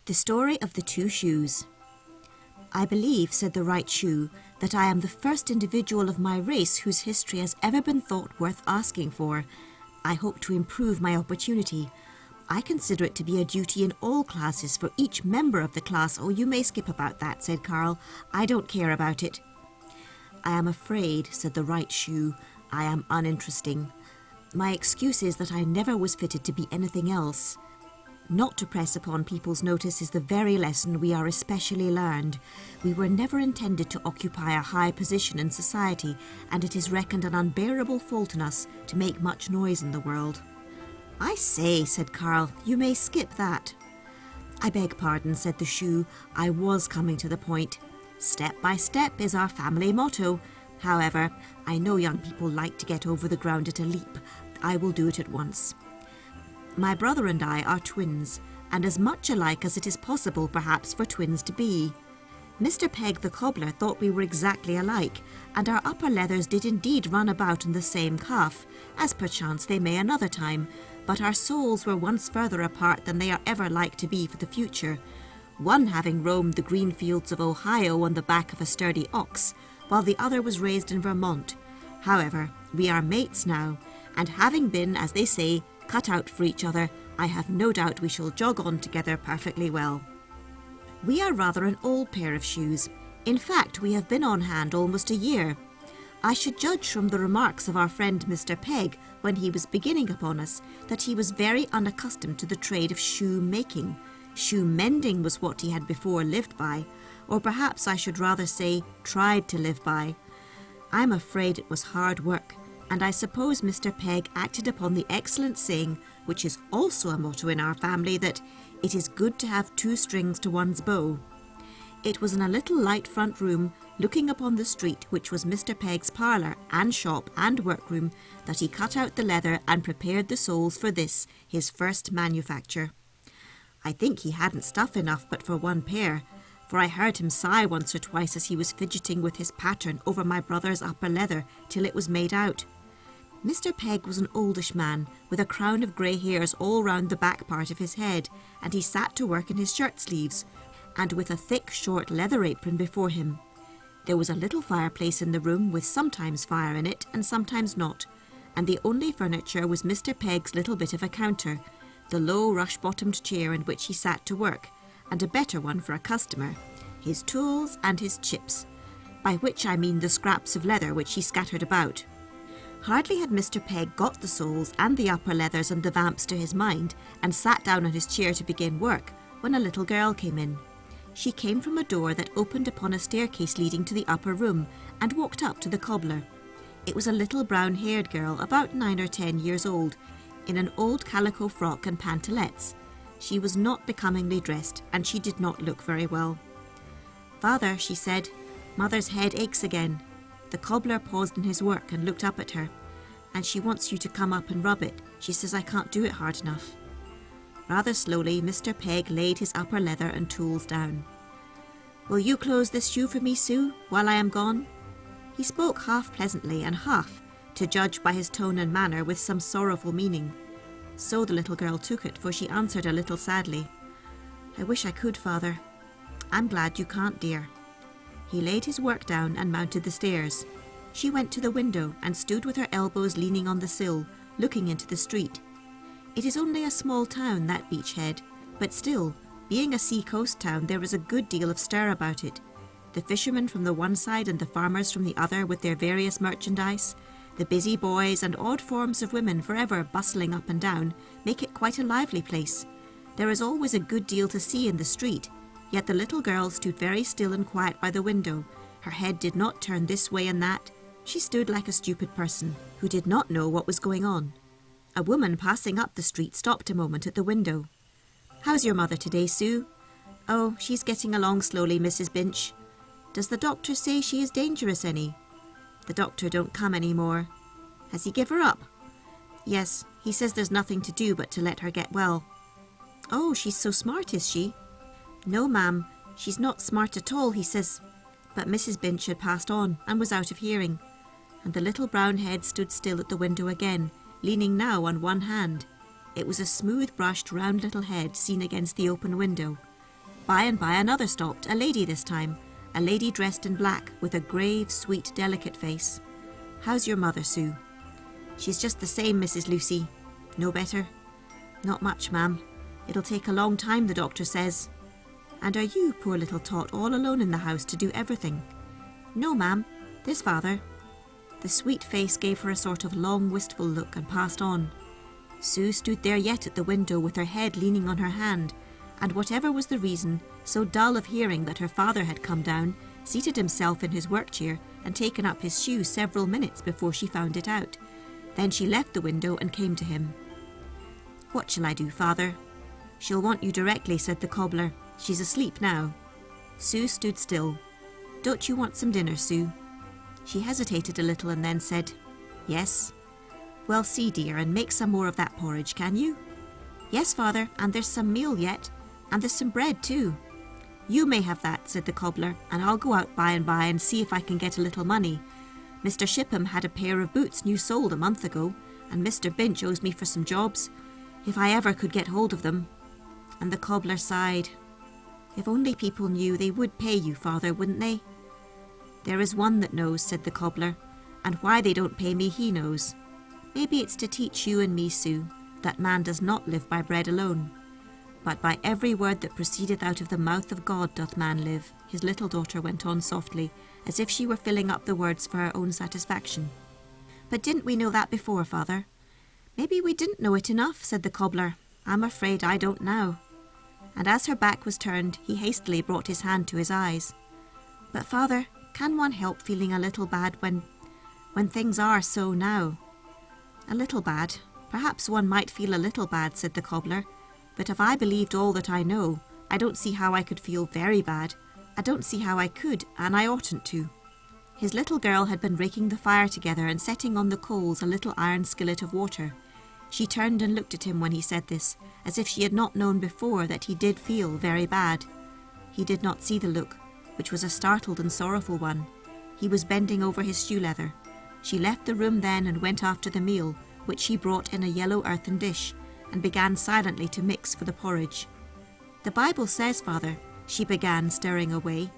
The Story of the Two Shoes. I believe, said the right shoe, that I am the first individual of my race whose history has ever been thought worth asking for. I hope to improve my opportunity. I consider it to be a duty in all classes for each member of the class. Oh, you may skip about that, said Carl. I don't care about it. I am afraid, said the right shoe, I am uninteresting. My excuse is that I never was fitted to be anything else. Not to press upon people's notice is the very lesson we are especially learned. We were never intended to occupy a high position in society, and it is reckoned an unbearable fault in us to make much noise in the world. I say, said Carl, you may skip that. I beg pardon, said the shoe, I was coming to the point. Step by step is our family motto. However, I know young people like to get over the ground at a leap. I will do it at once. My brother and I are twins, and as much alike as it is possible, perhaps, for twins to be. Mr. Peg the cobbler thought we were exactly alike, and our upper leathers did indeed run about in the same calf, as perchance they may another time, but our souls were once further apart than they are ever like to be for the future, one having roamed the green fields of Ohio on the back of a sturdy ox, while the other was raised in Vermont. However, we are mates now, and having been, as they say, cut out for each other, I have no doubt we shall jog on together perfectly well. We are rather an old pair of shoes. In fact, we have been on hand almost a year. I should judge from the remarks of our friend Mr. Peg, when he was beginning upon us, that he was very unaccustomed to the trade of shoe making. Shoe mending was what he had before lived by, or perhaps I should rather say tried to live by. I am afraid it was hard work, and I suppose Mr. Peg acted upon the excellent saying, which is also a motto in our family, that it is good to have two strings to one's bow. It was in a little light front room, looking upon the street, which was Mr. Peg's parlour and shop and workroom, that he cut out the leather and prepared the soles for this, his first manufacture. I think he hadn't stuff enough but for one pair, for I heard him sigh once or twice as he was fidgeting with his pattern over my brother's upper leather till it was made out. Mr. Peg was an oldish man, with a crown of grey hairs all round the back part of his head, and he sat to work in his shirt sleeves, and with a thick, short leather apron before him. There was a little fireplace in the room, with sometimes fire in it, and sometimes not, and the only furniture was Mr. Peg's little bit of a counter, the low rush-bottomed chair in which he sat to work, and a better one for a customer, his tools and his chips, by which I mean the scraps of leather which he scattered about. Hardly had Mr. Peg got the soles and the upper leathers and the vamps to his mind, and sat down on his chair to begin work, when a little girl came in. She came from a door that opened upon a staircase leading to the upper room, and walked up to the cobbler. It was a little brown-haired girl, about 9 or 10 years old, in an old calico frock and pantalettes. She was not becomingly dressed, and she did not look very well. "Father," she said, "Mother's head aches again." The cobbler paused in his work and looked up at her. "And she wants you to come up and rub it. She says I can't do it hard enough." Rather slowly, Mr. Peg laid his upper leather and tools down. "Will you close this shoe for me, Sue, while I am gone?" He spoke half pleasantly and half, to judge by his tone and manner, with some sorrowful meaning. So the little girl took it, for she answered a little sadly, "I wish I could, Father." "I'm glad you can't, dear." He laid his work down and mounted the stairs. She went to the window and stood with her elbows leaning on the sill, looking into the street. It is only a small town, that Beachhead, but still, being a sea-coast town, there is a good deal of stir about it. The fishermen from the one side and the farmers from the other with their various merchandise, the busy boys and odd forms of women forever bustling up and down, make it quite a lively place. There is always a good deal to see in the street, yet the little girl stood very still and quiet by the window. Her head did not turn this way and that. She stood like a stupid person, who did not know what was going on. A woman passing up the street stopped a moment at the window. "How's your mother today, Sue?" "Oh, she's getting along slowly, Mrs. Binch." "Does the doctor say she is dangerous any?" "The doctor don't come any more." "Has he give her up?" "Yes, he says there's nothing to do but to let her get well." "Oh, she's so smart, is she?" "No, ma'am, she's not smart at all, he says." But Mrs. Binch had passed on, and was out of hearing, and the little brown head stood still at the window again, leaning now on one hand. It was a smooth-brushed, round little head seen against the open window. By and by another stopped, a lady this time, a lady dressed in black with a grave, sweet, delicate face. "How's your mother, Sue?" "She's just the same, Mrs. Lucy." "No better?" "Not much, ma'am. It'll take a long time, the doctor says." "And are you, poor little tot, all alone in the house to do everything?" "No, ma'am. There's father." The sweet face gave her a sort of long, wistful look and passed on. Sue stood there yet at the window with her head leaning on her hand, and whatever was the reason, so dull of hearing that her father had come down, seated himself in his work-chair and taken up his shoes several minutes before she found it out. Then she left the window and came to him. "What shall I do, father?" "She'll want you directly," said the cobbler. "She's asleep now." Sue stood still. "Don't you want some dinner, Sue?" She hesitated a little and then said, "Yes." "Well, see, dear, and make some more of that porridge, can you?" "Yes, father, and there's some meal yet, and there's some bread too." "You may have that," said the cobbler, "and I'll go out by and by and see if I can get a little money. Mr. Shipham had a pair of boots new soled a month ago, and Mr. Binch owes me for some jobs, if I ever could get hold of them." And the cobbler sighed. "If only people knew, they would pay you, father, wouldn't they?" "There is one that knows," said the cobbler, "and why they don't pay me he knows. Maybe it's to teach you and me, Sue, that man does not live by bread alone, but by every word that proceedeth out of the mouth of God doth man live," his little daughter went on softly, as if she were filling up the words for her own satisfaction. "But didn't we know that before, father?" "Maybe we didn't know it enough," said the cobbler. "I'm afraid I don't now." And as her back was turned, he hastily brought his hand to his eyes. "But father, can one help feeling a little bad when things are so now?" "A little bad. Perhaps one might feel a little bad," said the cobbler. "But if I believed all that I know, I don't see how I could feel very bad. I don't see how I could, and I oughtn't to." His little girl had been raking the fire together and setting on the coals a little iron skillet of water. She turned and looked at him when he said this, as if she had not known before that he did feel very bad. He did not see the look, which was a startled and sorrowful one. He was bending over his shoe leather. She left the room then and went after the meal, which she brought in a yellow earthen dish, and began silently to mix for the porridge. "The Bible says, father," she began, stirring away.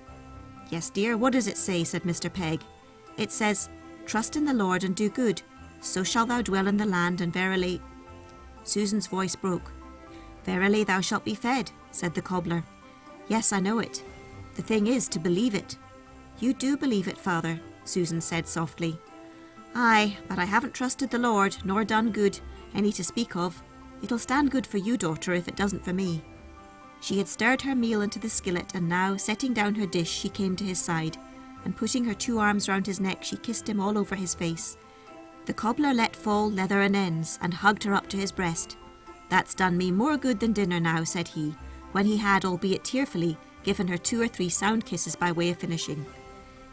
"Yes, dear, what does it say?" said Mr. Pegg. "It says, 'Trust in the Lord and do good, so shall thou dwell in the land, and verily—'" Susan's voice broke. "Verily thou shalt be fed," said the cobbler. "Yes, I know it. The thing is to believe it." "You do believe it, father," Susan said softly. "Aye, but I haven't trusted the Lord, nor done good, any to speak of. It'll stand good for you, daughter, if it doesn't for me." She had stirred her meal into the skillet, and now, setting down her dish, she came to his side, and putting her 2 arms round his neck, she kissed him all over his face. The cobbler let fall leather and ends, and hugged her up to his breast. "That's done me more good than dinner now," said he, when he had, albeit tearfully, given her 2 or 3 sound kisses by way of finishing.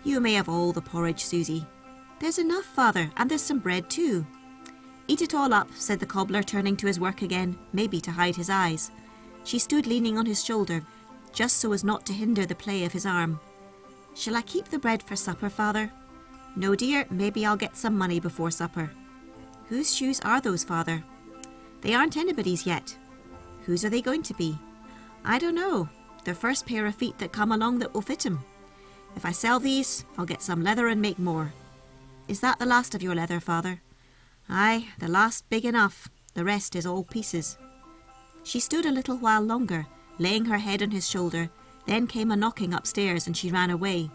"You may have all the porridge, Susie." "There's enough, father, and there's some bread too." "Eat it all up," said the cobbler, turning to his work again, maybe to hide his eyes. She stood leaning on his shoulder, just so as not to hinder the play of his arm. "Shall I keep the bread for supper, father?" "No, dear, maybe I'll get some money before supper." "Whose shoes are those, father?" "They aren't anybody's yet." "Whose are they going to be?" "I don't know. The first pair of feet that come along that will fit 'em. If I sell these, I'll get some leather and make more." "Is that the last of your leather, father?" "Aye, the last big enough. The rest is all pieces." She stood a little while longer, laying her head on his shoulder. Then came a knocking upstairs, and she ran away.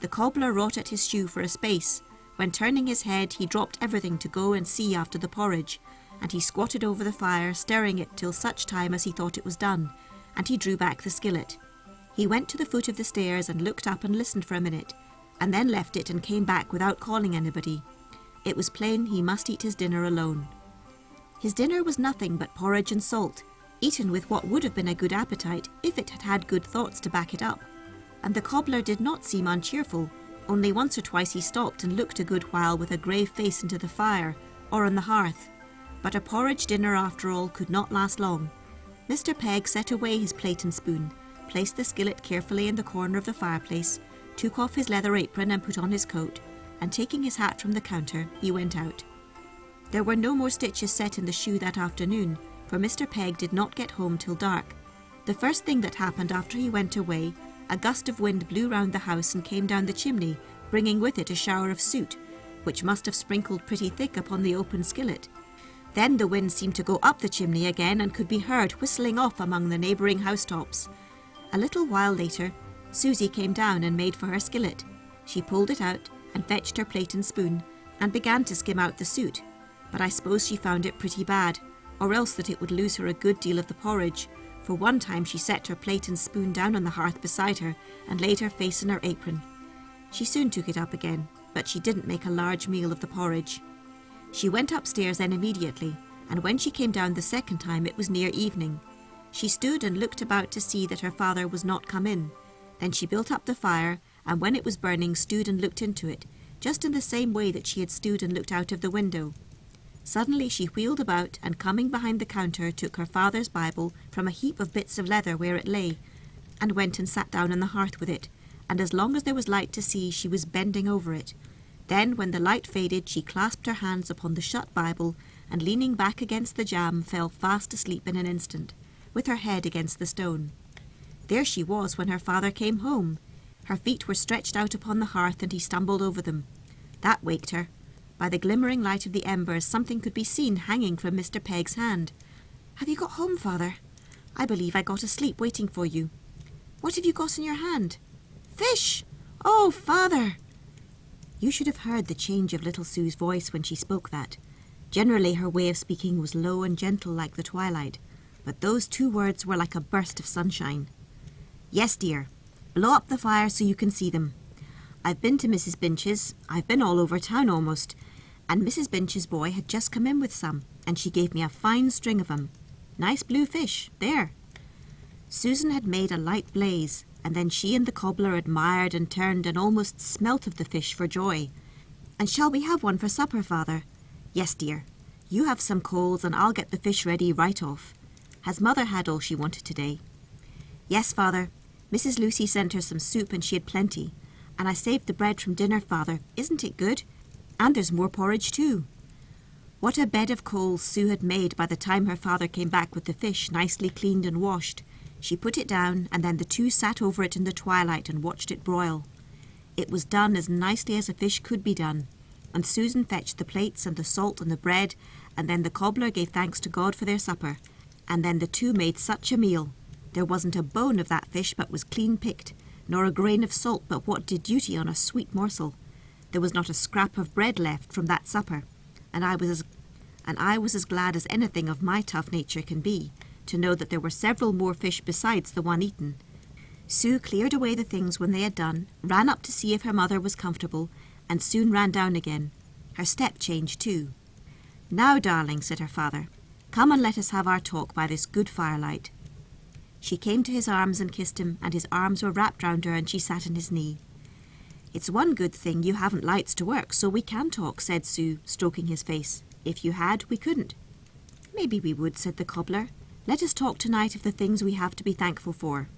The cobbler wrought at his shoe for a space, when turning his head he dropped everything to go and see after the porridge, and he squatted over the fire, stirring it till such time as he thought it was done, and he drew back the skillet. He went to the foot of the stairs and looked up and listened for a minute, and then left it and came back without calling anybody. It was plain he must eat his dinner alone. His dinner was nothing but porridge and salt, eaten with what would have been a good appetite if it had had good thoughts to back it up. And the cobbler did not seem uncheerful, only once or twice he stopped and looked a good while with a grave face into the fire or on the hearth. But a porridge dinner, after all, could not last long. Mr. Pegg set away his plate and spoon, placed the skillet carefully in the corner of the fireplace, took off his leather apron and put on his coat, and taking his hat from the counter, he went out. There were no more stitches set in the shoe that afternoon, for Mr. Pegg did not get home till dark. The first thing that happened after he went away, a gust of wind blew round the house and came down the chimney, bringing with it a shower of soot, which must have sprinkled pretty thick upon the open skillet. Then the wind seemed to go up the chimney again and could be heard whistling off among the neighbouring housetops. A little while later, Susie came down and made for her skillet. She pulled it out and fetched her plate and spoon and began to skim out the soot, but I suppose she found it pretty bad, or else that it would lose her a good deal of the porridge, for one time she set her plate and spoon down on the hearth beside her and laid her face in her apron. She soon took it up again, but she didn't make a large meal of the porridge. She went upstairs then immediately, and when she came down the second time it was near evening. She stood and looked about to see that her father was not come in. Then she built up the fire, and when it was burning stood and looked into it, just in the same way that she had stood and looked out of the window. Suddenly she wheeled about, and coming behind the counter took her father's Bible from a heap of bits of leather where it lay, and went and sat down on the hearth with it, and as long as there was light to see she was bending over it. Then, when the light faded, she clasped her hands upon the shut Bible, and leaning back against the jamb, fell fast asleep in an instant, with her head against the stone. There she was when her father came home. Her feet were stretched out upon the hearth, and he stumbled over them. That waked her. By the glimmering light of the embers, something could be seen hanging from Mr. Peg's hand. "Have you got home, father? I believe I got asleep waiting for you. What have you got in your hand?" "Fish! Oh, father!" You should have heard the change of little Sue's voice when she spoke that. Generally her way of speaking was low and gentle like the twilight, but those two words were like a burst of sunshine. "Yes, dear. Blow up the fire so you can see them. I've been to Mrs. Binch's. I've been all over town almost, and Mrs. Binch's boy had just come in with some, and she gave me a fine string of 'em. Nice blue fish, there." Susan had made a light blaze, and then she and the cobbler admired and turned and almost smelt of the fish for joy. "And shall we have one for supper, father?" "Yes, dear. You have some coals and I'll get the fish ready right off. Has mother had all she wanted today?" "Yes, father. Mrs. Lucy sent her some soup and she had plenty. And I saved the bread from dinner, father. Isn't it good? And there's more porridge too." What a bed of coals Sue had made by the time her father came back with the fish nicely cleaned and washed. She put it down, and then the two sat over it in the twilight and watched it broil. It was done as nicely as a fish could be done, and Susan fetched the plates and the salt and the bread, and then the cobbler gave thanks to God for their supper, and then the two made such a meal. There wasn't a bone of that fish but was clean picked, nor a grain of salt but what did duty on a sweet morsel. There was not a scrap of bread left from that supper, and I was as glad as anything of my tough nature can be, to know that there were several more fish besides the one eaten. Sue cleared away the things when they had done, ran up to see if her mother was comfortable, and soon ran down again. Her step changed too. "Now, darling," said her father, "come and let us have our talk by this good firelight." She came to his arms and kissed him, and his arms were wrapped round her, and she sat on his knee. "It's one good thing you haven't lights to work, so we can talk," said Sue, stroking his face. "If you had, we couldn't." "Maybe we would," said the cobbler. "Let us talk tonight of the things we have to be thankful for."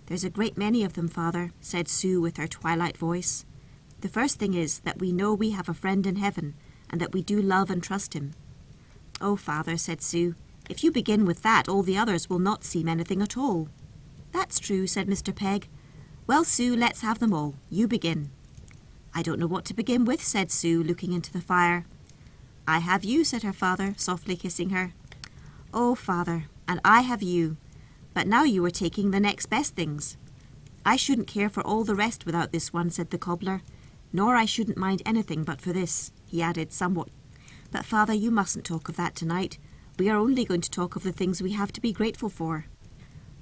"There's a great many of them, father," said Sue with her twilight voice. "The first thing is that we know we have a friend in heaven, and that we do love and trust him." "Oh, father," said Sue, "if you begin with that, all the others will not seem anything at all." "That's true," said Mr. Peg. "Well, Sue, let's have them all. You begin." "I don't know what to begin with," said Sue, looking into the fire. "I have you," said her father, softly kissing her. "Oh, father, and I have you. But now you are taking the next best things." "I shouldn't care for all the rest without this one," said the cobbler. "Nor I shouldn't mind anything but for this," he added somewhat. "But, father, you mustn't talk of that tonight. We are only going to talk of the things we have to be grateful for."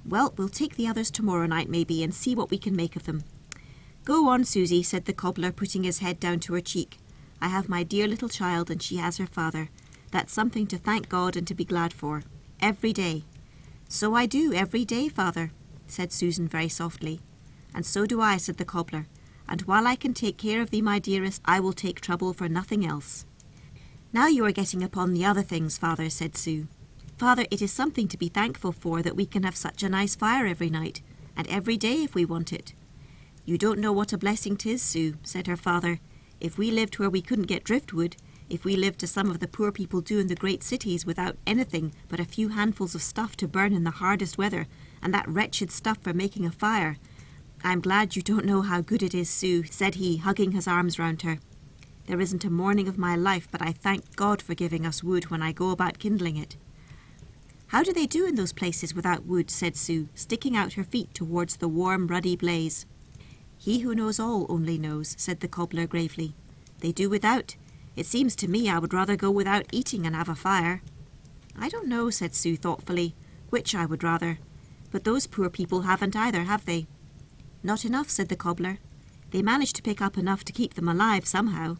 "Well, we'll take the others tomorrow night, maybe, and see what we can make of them." "Go on, Susie," said the cobbler, putting his head down to her cheek. "I have my dear little child, and she has her father. That's something to thank God and to be glad for. Every day." "So I do, every day, father," said Susan very softly. "And so do I," said the cobbler. "And while I can take care of thee, my dearest, I will take trouble for nothing else." "Now you are getting upon the other things, father," said Sue. "Father, it is something to be thankful for that we can have such a nice fire every night, and every day if we want it." "You don't know what a blessing 'tis, Sue," said her father. "If we lived where we couldn't get driftwood, if we lived as some of the poor people do in the great cities without anything but a few handfuls of stuff to burn in the hardest weather, and that wretched stuff for making a fire. I'm glad you don't know how good it is, Sue, said he, hugging his arms round her. There isn't a morning of my life but I thank God for giving us wood when I go about kindling it. How do they do in those places without wood, said Sue, sticking out her feet towards the warm, ruddy blaze. He who knows all only knows, said the cobbler gravely. They do without. It seems to me I would rather go without eating and have a fire. I don't know, said Sue thoughtfully, which I would rather. But those poor people haven't either, have they? Not enough, said the cobbler. They managed to pick up enough to keep them alive somehow.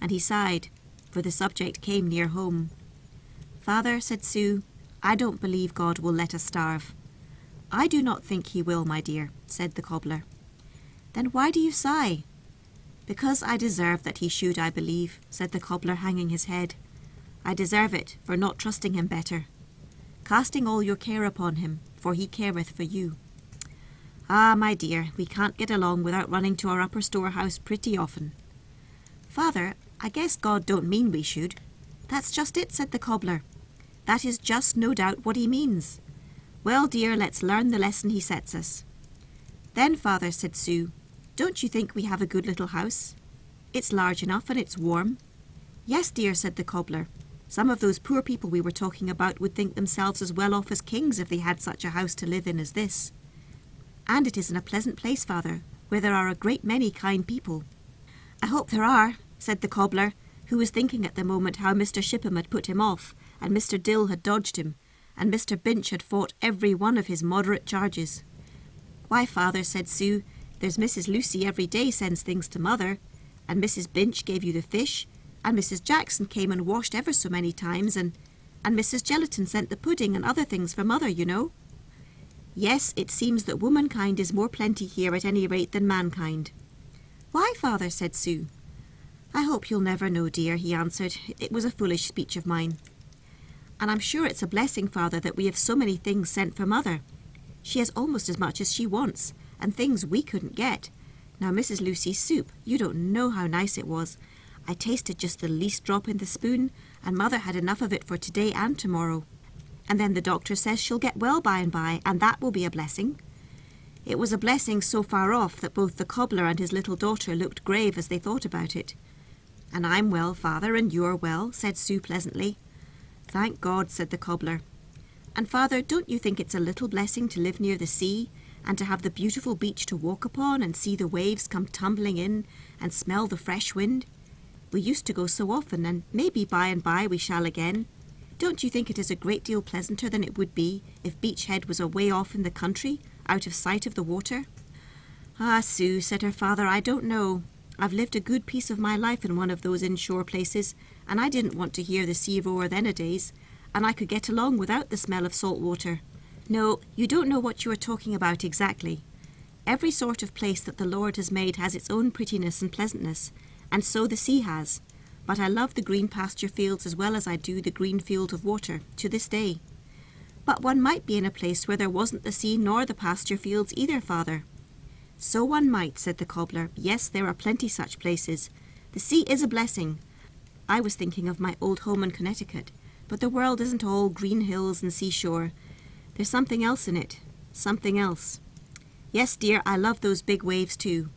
And he sighed, for the subject came near home. Father, said Sue, I don't believe God will let us starve. I do not think he will, my dear, said the cobbler. Then why do you sigh? Because I deserve that he should, I believe, said the cobbler, hanging his head. I deserve it for not trusting him better. Casting all your care upon him, for he careth for you. Ah, my dear, we can't get along without running to our upper storehouse pretty often. Father, I guess God don't mean we should. That's just it, said the cobbler. That is just no doubt what he means. Well, dear, let's learn the lesson he sets us. Then, Father, said Sue, don't you think we have a good little house? It's large enough and it's warm. Yes, dear, said the cobbler. Some of those poor people we were talking about would think themselves as well off as kings if they had such a house to live in as this. And it is in a pleasant place, Father, where there are a great many kind people. I hope there are, said the cobbler, who was thinking at the moment how Mr. Shipham had put him off, and Mr. Dill had dodged him, and Mr. Binch had fought every one of his moderate charges. Why, Father, said Sue, there's Mrs. Lucy every day sends things to Mother, and Mrs. Binch gave you the fish, and Mrs. Jackson came and washed ever so many times, and Mrs. Gelatin sent the pudding and other things for Mother, you know. Yes, it seems that womankind is more plenty here at any rate than mankind. Why, Father, said Sue. I hope you'll never know, dear, he answered. It was a foolish speech of mine. And I'm sure it's a blessing, Father, that we have so many things sent for Mother. She has almost as much as she wants, and things we couldn't get. Now, Mrs. Lucy's soup, you don't know how nice it was. I tasted just the least drop in the spoon, and Mother had enough of it for today and tomorrow. And then the doctor says she'll get well by and by, and that will be a blessing. It was a blessing so far off that both the cobbler and his little daughter looked grave as they thought about it. And I'm well, Father, and you're well, said Sue pleasantly. Thank God, said the cobbler. And Father, don't you think it's a little blessing to live near the sea, and to have the beautiful beach to walk upon, and see the waves come tumbling in, and smell the fresh wind? We used to go so often, and maybe by and by we shall again. Don't you think it is a great deal pleasanter than it would be if Beach Head was away off in the country, out of sight of the water? Ah, Sue, said her father, I don't know. I've lived a good piece of my life in one of those inshore places, and I didn't want to hear the sea roar then a days, and I could get along without the smell of salt water. No, you don't know what you are talking about exactly. Every sort of place that the Lord has made has its own prettiness and pleasantness, and so the sea has. But I love the green pasture fields as well as I do the green field of water, to this day. But one might be in a place where there wasn't the sea nor the pasture fields either, Father. So one might, said the cobbler. Yes, there are plenty such places. The sea is a blessing. I was thinking of my old home in Connecticut, but the world isn't all green hills and seashore. There's something else in it, something else. Yes, dear, I love those big waves too.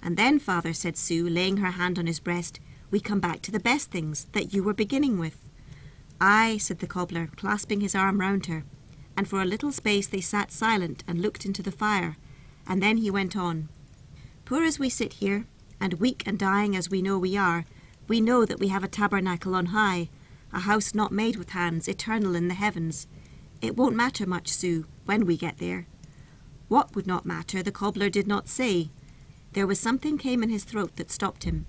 And then, Father, said Sue, laying her hand on his breast, we come back to the best things that you were beginning with. Aye, said the cobbler, clasping his arm round her, and for a little space they sat silent and looked into the fire, and then he went on. Poor as we sit here, and weak and dying as we know we know that we have a tabernacle on high, a house not made with hands, eternal in the heavens. It won't matter much, Sue, when we get there. What would not matter, the cobbler did not say. There was something came in his throat that stopped him.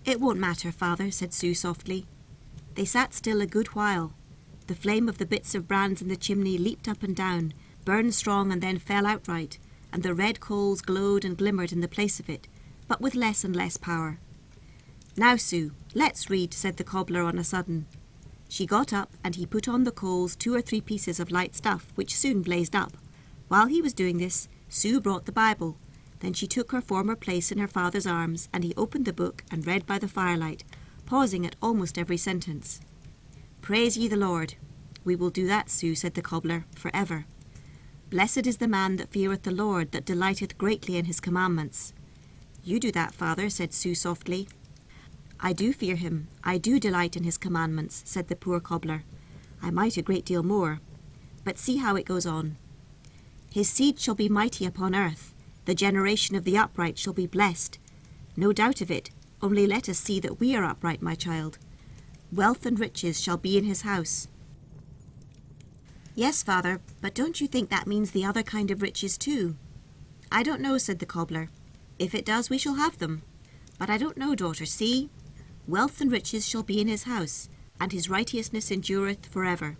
It won't matter, Father, said Sue softly. They sat still a good while. The flame of the bits of brands in the chimney leaped up and down, burned strong and then fell outright, and the red coals glowed and glimmered in the place of it, but with less and less power. Now, Sue, let's read, said the cobbler on a sudden. She got up, and he put on the coals 2 or 3 pieces of light stuff, which soon blazed up. While he was doing this, Sue brought the Bible. Then she took her former place in her father's arms, and he opened the book and read by the firelight, pausing at almost every sentence. Praise ye the Lord. We will do that, Sue, said the cobbler, forever. Blessed is the man that feareth the Lord, that delighteth greatly in his commandments. You do that, father, said Sue softly. I do fear him, I do delight in his commandments, said the poor cobbler. I might a great deal more. But see how it goes on. His seed shall be mighty upon earth, the generation of the upright shall be blessed. No doubt of it, only let us see that we are upright, my child. Wealth and riches shall be in his house. Yes, father, but don't you think that means the other kind of riches too? I don't know, said the cobbler. If it does, we shall have them. But I don't know, daughter, see? Wealth and riches shall be in his house, and his righteousness endureth forever.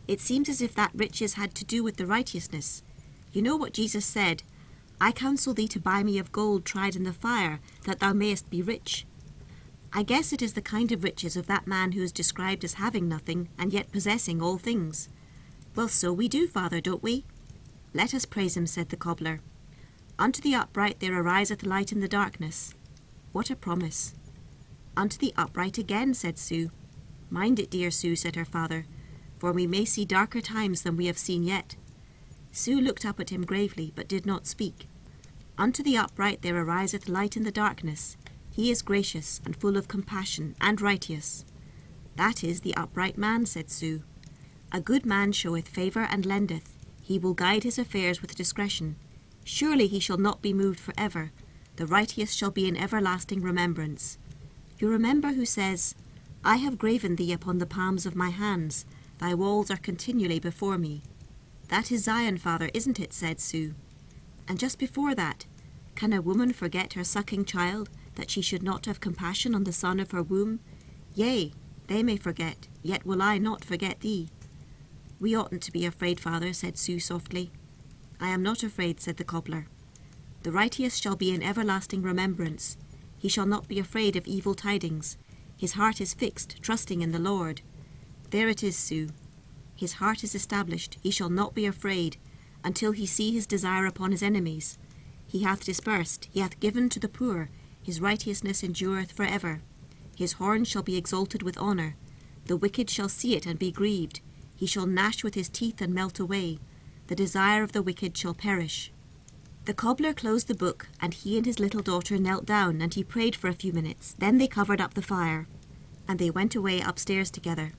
It seems as if that riches had to do with the righteousness. You know what Jesus said, I counsel thee to buy me of gold tried in the fire, that thou mayest be rich. I guess it is the kind of riches of that man who is described as having nothing, and yet possessing all things. Well, so we do, father, don't we? Let us praise him, said the cobbler. Unto the upright there ariseth light in the darkness. What a promise. Unto the upright again, said Sue. Mind it, dear Sue, said her father, for we may see darker times than we have seen yet. Sue looked up at him gravely, but did not speak. Unto the upright there ariseth light in the darkness. He is gracious, and full of compassion, and righteous. That is the upright man, said Sue. A good man showeth favour and lendeth. He will guide his affairs with discretion. Surely he shall not be moved for ever. The righteous shall be in everlasting remembrance. You remember who says, I have graven thee upon the palms of my hands. Thy walls are continually before me. That is Zion, father, isn't it? Said Sue. And just before that, can a woman forget her sucking child, that she should not have compassion on the son of her womb? Yea, they may forget, yet will I not forget thee. We oughtn't to be afraid, father, said Sue softly. I am not afraid, said the cobbler. The righteous shall be in everlasting remembrance. He shall not be afraid of evil tidings. His heart is fixed, trusting in the Lord. There it is, Sue. His heart is established. He shall not be afraid, until he see his desire upon his enemies. He hath dispersed, he hath given to the poor. His righteousness endureth for ever. His horn shall be exalted with honour. The wicked shall see it and be grieved. He shall gnash with his teeth and melt away. The desire of the wicked shall perish. The cobbler closed the book, and he and his little daughter knelt down, and he prayed for a few minutes. Then they covered up the fire, and they went away upstairs together.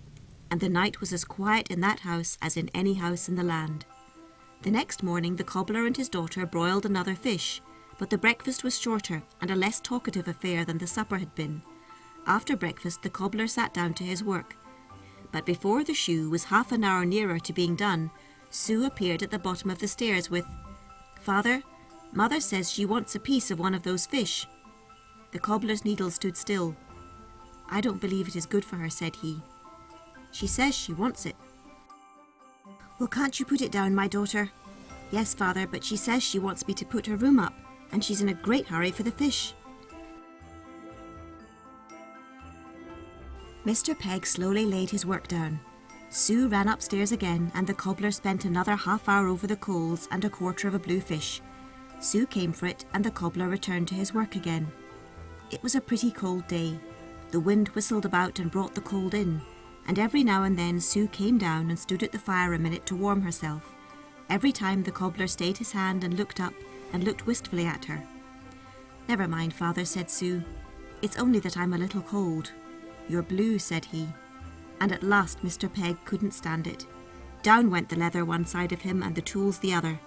And the night was as quiet in that house as in any house in the land. The next morning the cobbler and his daughter broiled another fish, but the breakfast was shorter and a less talkative affair than the supper had been. After breakfast the cobbler sat down to his work. But before the shoe was half an hour nearer to being done, Sue appeared at the bottom of the stairs with, Father, Mother says she wants a piece of one of those fish. The cobbler's needle stood still. I don't believe it is good for her, said he. She says she wants it. Well, can't you put it down, my daughter? Yes, father, but she says she wants me to put her room up, and she's in a great hurry for the fish. Mr. Peg slowly laid his work down. Sue ran upstairs again, and the cobbler spent another half hour over the coals and a quarter of a blue fish. Sue came for it, and the cobbler returned to his work again. It was a pretty cold day. The wind whistled about and brought the cold in, and every now and then Sue came down and stood at the fire a minute to warm herself. Every time the cobbler stayed his hand and looked wistfully at her. Never mind, father, said Sue. It's only that I'm a little cold. You're blue, said he. And at last Mr. Peg couldn't stand it. Down went the leather one side of him and the tools the other,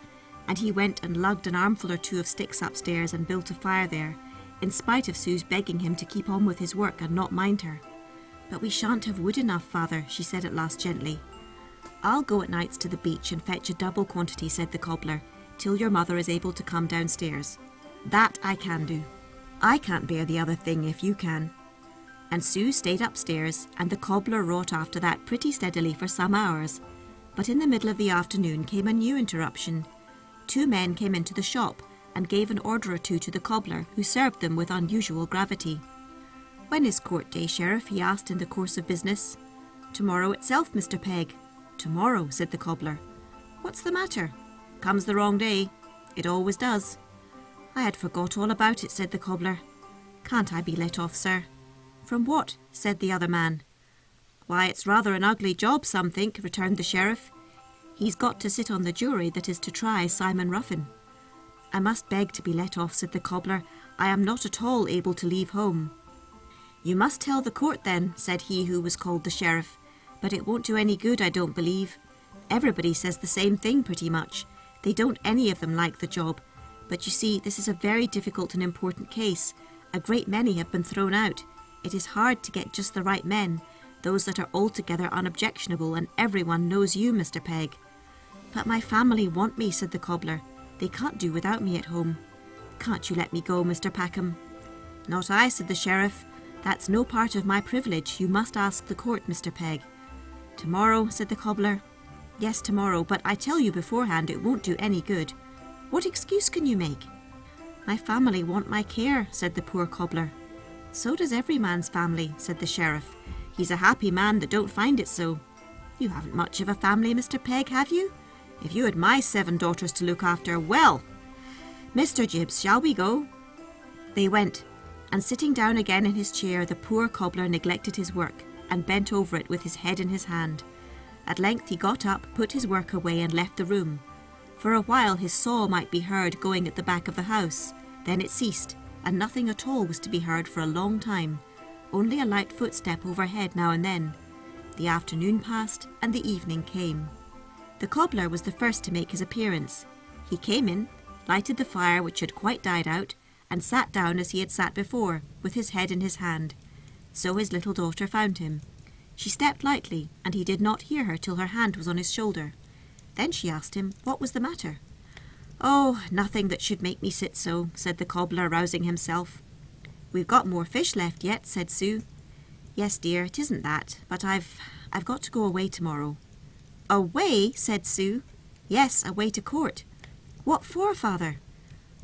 and he went and lugged an armful or two of sticks upstairs and built a fire there, in spite of Sue's begging him to keep on with his work and not mind her. But we shan't have wood enough, father, she said at last gently. I'll go at nights to the beach and fetch a double quantity, said the cobbler, till your mother is able to come downstairs. That I can do. I can't bear the other thing if you can. And Sue stayed upstairs, and the cobbler wrought after that pretty steadily for some hours. But in the middle of the afternoon came a new interruption. 2 men came into the shop and gave an order or two to the cobbler, who served them with unusual gravity. When is court day, Sheriff? He asked in the course of business. Tomorrow itself, Mr. Peg. Tomorrow, said the cobbler. What's the matter? Comes the wrong day. It always does. I had forgot all about it, said the cobbler. Can't I be let off, sir? From what? Said the other man. Why, it's rather an ugly job, some think, returned the sheriff. He's got to sit on the jury that is to try Simon Ruffin. I must beg to be let off, said the cobbler. I am not at all able to leave home. You must tell the court then, said he who was called the sheriff. But it won't do any good, I don't believe. Everybody says the same thing pretty much. They don't any of them like the job. But you see, this is a very difficult and important case. A great many have been thrown out. It is hard to get just the right men, those that are altogether unobjectionable, and everyone knows you, Mr. Peg. But my family want me, said the cobbler. They can't do without me at home. Can't you let me go, Mr. Packham? Not I, said the sheriff. That's no part of my privilege. You must ask the court, Mr. Peg. Tomorrow, said the cobbler. Yes, tomorrow, but I tell you beforehand it won't do any good. What excuse can you make? My family want my care, said the poor cobbler. So does every man's family, said the sheriff. He's a happy man that don't find it so. You haven't much of a family, Mr. Peg, have you? If you had my 7 daughters to look after, well! Mr. Gibbs, shall we go? They went, and sitting down again in his chair, the poor cobbler neglected his work, and bent over it with his head in his hand. At length he got up, put his work away, and left the room. For a while his saw might be heard going at the back of the house. Then it ceased, and nothing at all was to be heard for a long time, only a light footstep overhead now and then. The afternoon passed, and the evening came. The cobbler was the first to make his appearance. He came in, lighted the fire which had quite died out, and sat down as he had sat before, with his head in his hand. So his little daughter found him. She stepped lightly, and he did not hear her till her hand was on his shoulder. Then she asked him what was the matter. Oh, nothing that should make me sit so, said the cobbler, rousing himself. We've got more fish left yet, said Sue. Yes, dear, it isn't that, but I've got to go away tomorrow. Away, said Sue. Yes, away to court. What for, father?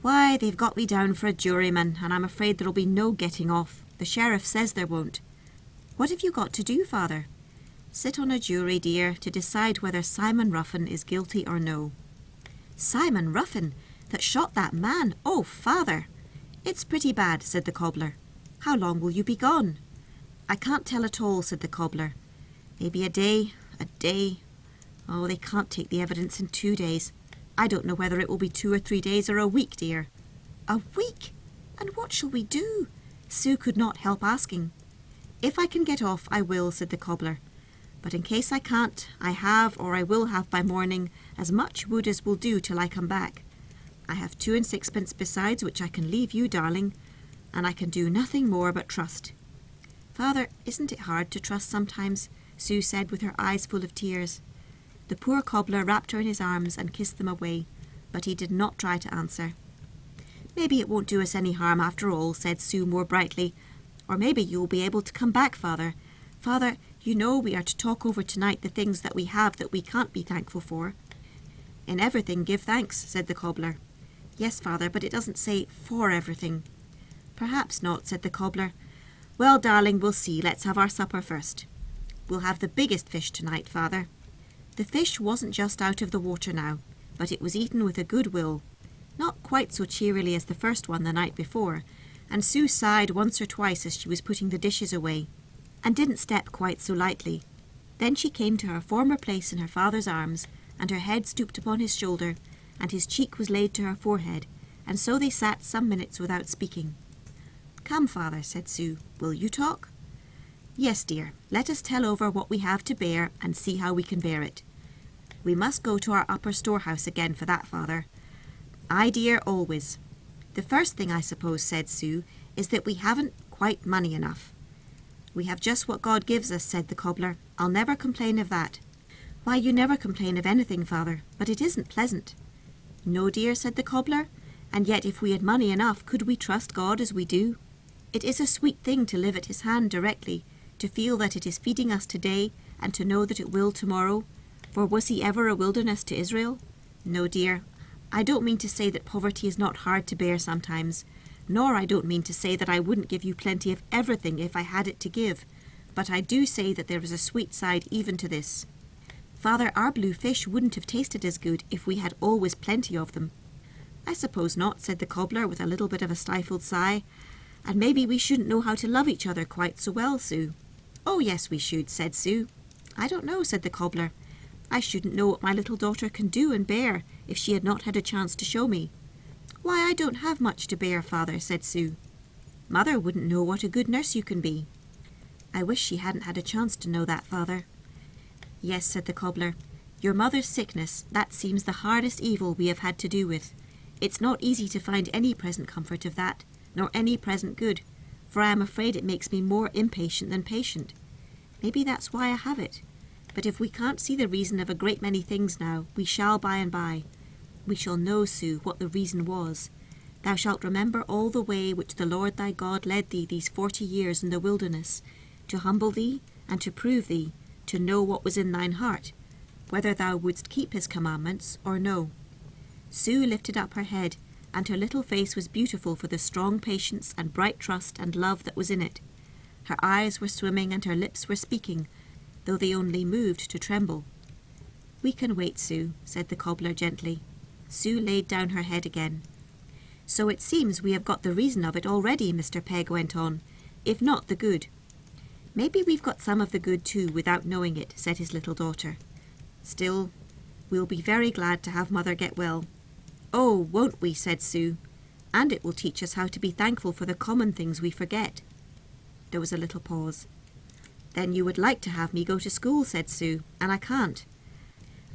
Why, they've got me down for a juryman, and I'm afraid there'll be no getting off. The sheriff says there won't. What have you got to do, father? Sit on a jury, dear, to decide whether Simon Ruffin is guilty or no. Simon Ruffin, that shot that man? Oh, father! It's pretty bad, said the cobbler. How long will you be gone? I can't tell at all, said the cobbler. Maybe a day. Oh, they can't take the evidence in 2 days. I don't know whether it will be 2 or 3 days or a week, dear. A week? And what shall we do? Sue could not help asking. If I can get off, I will, said the cobbler. But in case I can't, I have, or I will have by morning, as much wood as will do till I come back. I have 2 and 6pence besides, which I can leave you, darling, and I can do nothing more but trust. Father, isn't it hard to trust sometimes? Sue said with her eyes full of tears. The poor cobbler wrapped her in his arms and kissed them away, but he did not try to answer. Maybe it won't do us any harm after all, said Sue more brightly. Or maybe you will be able to come back, father. Father, you know we are to talk over tonight the things that we have that we can't be thankful for. In everything give thanks, said the cobbler. Yes, father, but it doesn't say for everything. Perhaps not, said the cobbler. Well, darling, we'll see. Let's have our supper first. We'll have the biggest fish tonight, father. The fish wasn't just out of the water now, but it was eaten with a good will. Not quite so cheerily as the first one the night before, and Sue sighed once or twice as she was putting the dishes away, and didn't step quite so lightly. Then she came to her former place in her father's arms, and her head stooped upon his shoulder, and his cheek was laid to her forehead, and so they sat some minutes without speaking. Come, father, said Sue, will you talk? Yes, dear, let us tell over what we have to bear, and see how we can bear it. We must go to our upper storehouse again for that, father. Aye, dear, always. The first thing, I suppose, said Sue, is that we haven't quite money enough. We have just what God gives us, said the cobbler. I'll never complain of that. Why, you never complain of anything, father, but it isn't pleasant. No, dear, said the cobbler, and yet if we had money enough, could we trust God as we do? It is a sweet thing to live at his hand directly, to feel that it is feeding us today, and to know that it will tomorrow. For was he ever a wilderness to Israel? No, dear, I don't mean to say that poverty is not hard to bear sometimes, nor I don't mean to say that I wouldn't give you plenty of everything if I had it to give, but I do say that there is a sweet side even to this. Father, our blue fish wouldn't have tasted as good if we had always plenty of them. I suppose not, said the cobbler with a little bit of a stifled sigh, and maybe we shouldn't know how to love each other quite so well, Sue. Oh, yes, we should, said Sue. I don't know, said the cobbler. I shouldn't know what my little daughter can do and bear if she had not had a chance to show me. Why, I don't have much to bear, father, said Sue. Mother wouldn't know what a good nurse you can be. I wish she hadn't had a chance to know that, father. Yes, said the cobbler. Your mother's sickness, that seems the hardest evil we have had to do with. It's not easy to find any present comfort of that, nor any present good, for I am afraid it makes me more impatient than patient. Maybe that's why I have it. But if we can't see the reason of a great many things now, we shall by and by. We shall know, Sue, what the reason was. Thou shalt remember all the way which the Lord thy God led thee these 40 years in the wilderness, to humble thee, and to prove thee, to know what was in thine heart, whether thou wouldst keep his commandments or no. Sue lifted up her head, and her little face was beautiful for the strong patience and bright trust and love that was in it. Her eyes were swimming and her lips were speaking, though they only moved to tremble. We can wait, Sue, said the cobbler gently. Sue laid down her head again. So it seems we have got the reason of it already, Mr. Pegg went on, if not the good. Maybe we've got some of the good too without knowing it, said his little daughter. Still, we'll be very glad to have Mother get well. Oh, won't we, said Sue, and it will teach us how to be thankful for the common things we forget. There was a little pause. Then you would like to have me go to school, said Sue, and I can't.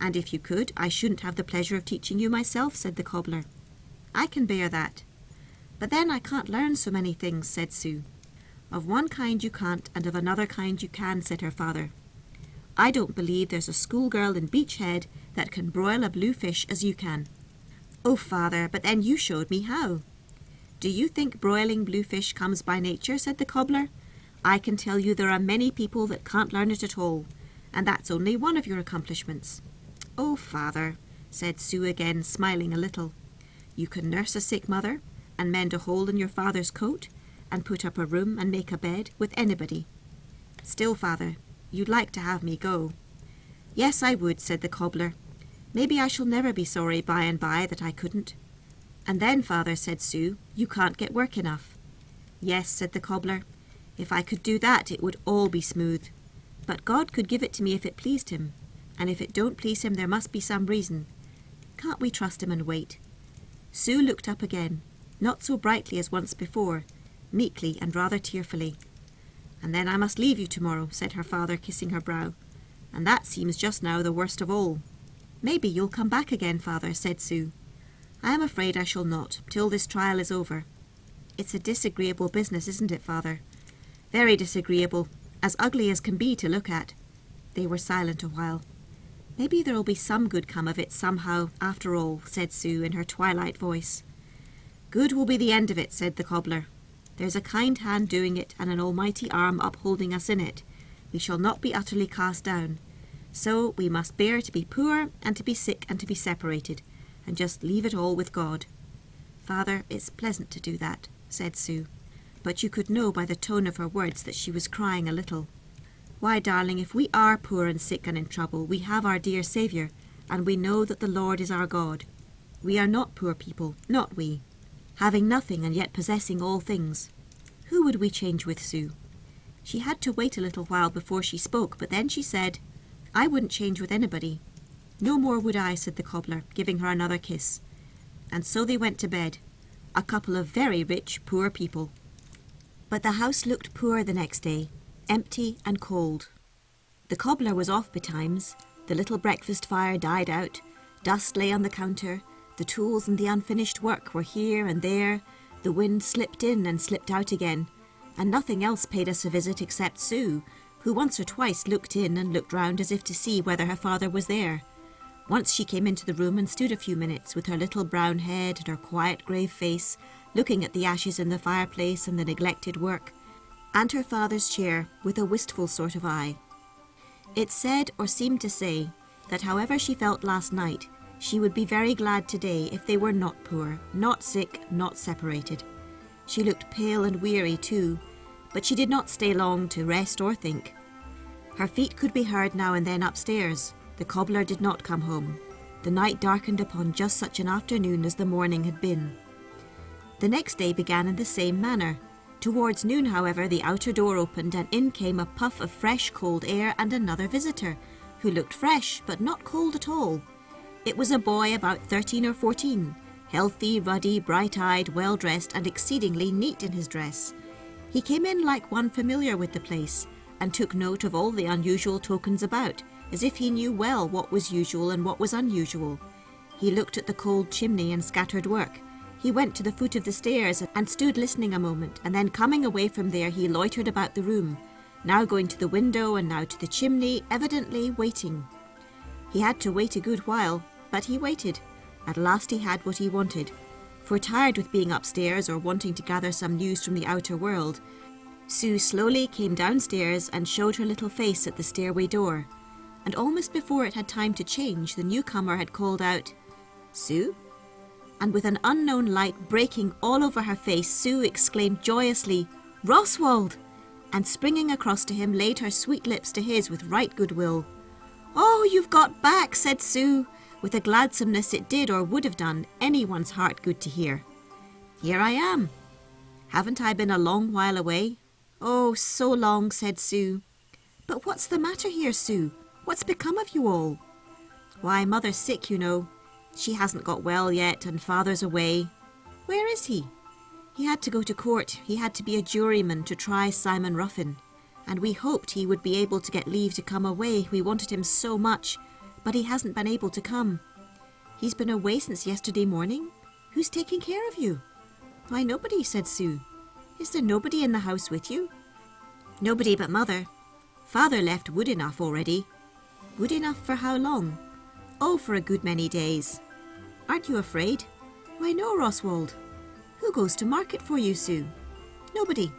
And if you could, I shouldn't have the pleasure of teaching you myself, said the cobbler. I can bear that. But then I can't learn so many things, said Sue. Of one kind you can't, and of another kind you can, said her father. I don't believe there's a schoolgirl in Beach Head that can broil a blue fish as you can. Oh, father, but then you showed me how. Do you think broiling blue fish comes by nature, said the cobbler. I can tell you there are many people that can't learn it at all, and that's only one of your accomplishments. Oh, father, said Sue again, smiling a little. You can nurse a sick mother, and mend a hole in your father's coat, and put up a room and make a bed with anybody. Still, father, you'd like to have me go. Yes, I would, said the cobbler. Maybe I shall never be sorry by and by that I couldn't. And then, father, said Sue, you can't get work enough. Yes, said the cobbler. If I could do that, it would all be smooth. But God could give it to me if it pleased him, and if it don't please him, there must be some reason. Can't we trust him and wait? Sue looked up again, not so brightly as once before, meekly and rather tearfully. And then I must leave you tomorrow, said her father, kissing her brow. And that seems just now the worst of all. Maybe you'll come back again, father, said Sue. I am afraid I shall not, till this trial is over. It's a disagreeable business, isn't it, father? Very disagreeable, as ugly as can be to look at. They were silent a while. Maybe there'll be some good come of it somehow, after all, said Sue in her twilight voice. Good will be the end of it, said the cobbler. There's a kind hand doing it, and an almighty arm upholding us in it. We shall not be utterly cast down. So we must bear to be poor, and to be sick, and to be separated, and just leave it all with God. Father, it's pleasant to do that, said Sue, but you could know by the tone of her words that she was crying a little. Why, darling, if we are poor and sick and in trouble, we have our dear Saviour, and we know that the Lord is our God. We are not poor people, not we, having nothing and yet possessing all things. Who would we change with, Sue? She had to wait a little while before she spoke, but then she said, I wouldn't change with anybody. No more would I, said the cobbler, giving her another kiss. And so they went to bed, a couple of very rich, poor people. But the house looked poor the next day, empty and cold. The cobbler was off betimes, the little breakfast fire died out, dust lay on the counter, the tools and the unfinished work were here and there, the wind slipped in and slipped out again, and nothing else paid us a visit except Sue, who once or twice looked in and looked round as if to see whether her father was there. Once she came into the room and stood a few minutes with her little brown head and her quiet grave face, looking at the ashes in the fireplace and the neglected work, and her father's chair with a wistful sort of eye. It said, or seemed to say, that however she felt last night, she would be very glad today if they were not poor, not sick, not separated. She looked pale and weary too, but she did not stay long to rest or think. Her feet could be heard now and then upstairs. The cobbler did not come home. The night darkened upon just such an afternoon as the morning had been. The next day began in the same manner. Towards noon, however, the outer door opened, and in came a puff of fresh cold air and another visitor, who looked fresh but not cold at all. It was a boy about 13 or 14, healthy, ruddy, bright-eyed, well-dressed and exceedingly neat in his dress. He came in like one familiar with the place and took note of all the unusual tokens about, as if he knew well what was usual and what was unusual. He looked at the cold chimney and scattered work. He went to the foot of the stairs and stood listening a moment, and then coming away from there he loitered about the room, now going to the window and now to the chimney, evidently waiting. He had to wait a good while, but he waited. At last he had what he wanted. For tired with being upstairs or wanting to gather some news from the outer world, Sue slowly came downstairs and showed her little face at the stairway door. And almost before it had time to change, the newcomer had called out, "Sue?" And with an unknown light breaking all over her face, Sue exclaimed joyously, "Roswald!" and springing across to him laid her sweet lips to his with right goodwill. "Oh, you've got back," said Sue, with a gladsomeness it did or would have done anyone's heart good to hear. "Here I am." "Haven't I been a long while away?" "Oh, so long," said Sue. "But what's the matter here, Sue? What's become of you all?" "Why, Mother's sick, you know. She hasn't got well yet, and Father's away." "Where is he?" "He had to go to court. He had to be a juryman to try Simon Ruffin. And we hoped he would be able to get leave to come away. We wanted him so much, but he hasn't been able to come." "He's been away since yesterday morning? Who's taking care of you?" "Why, nobody," said Sue. "Is there nobody in the house with you?" "Nobody but Mother. Father left wood enough already." "Wood enough for how long?" "Oh, for a good many days." "Aren't you afraid?" "Why, no, Roswald." "Who goes to market for you, Sue?" "Nobody."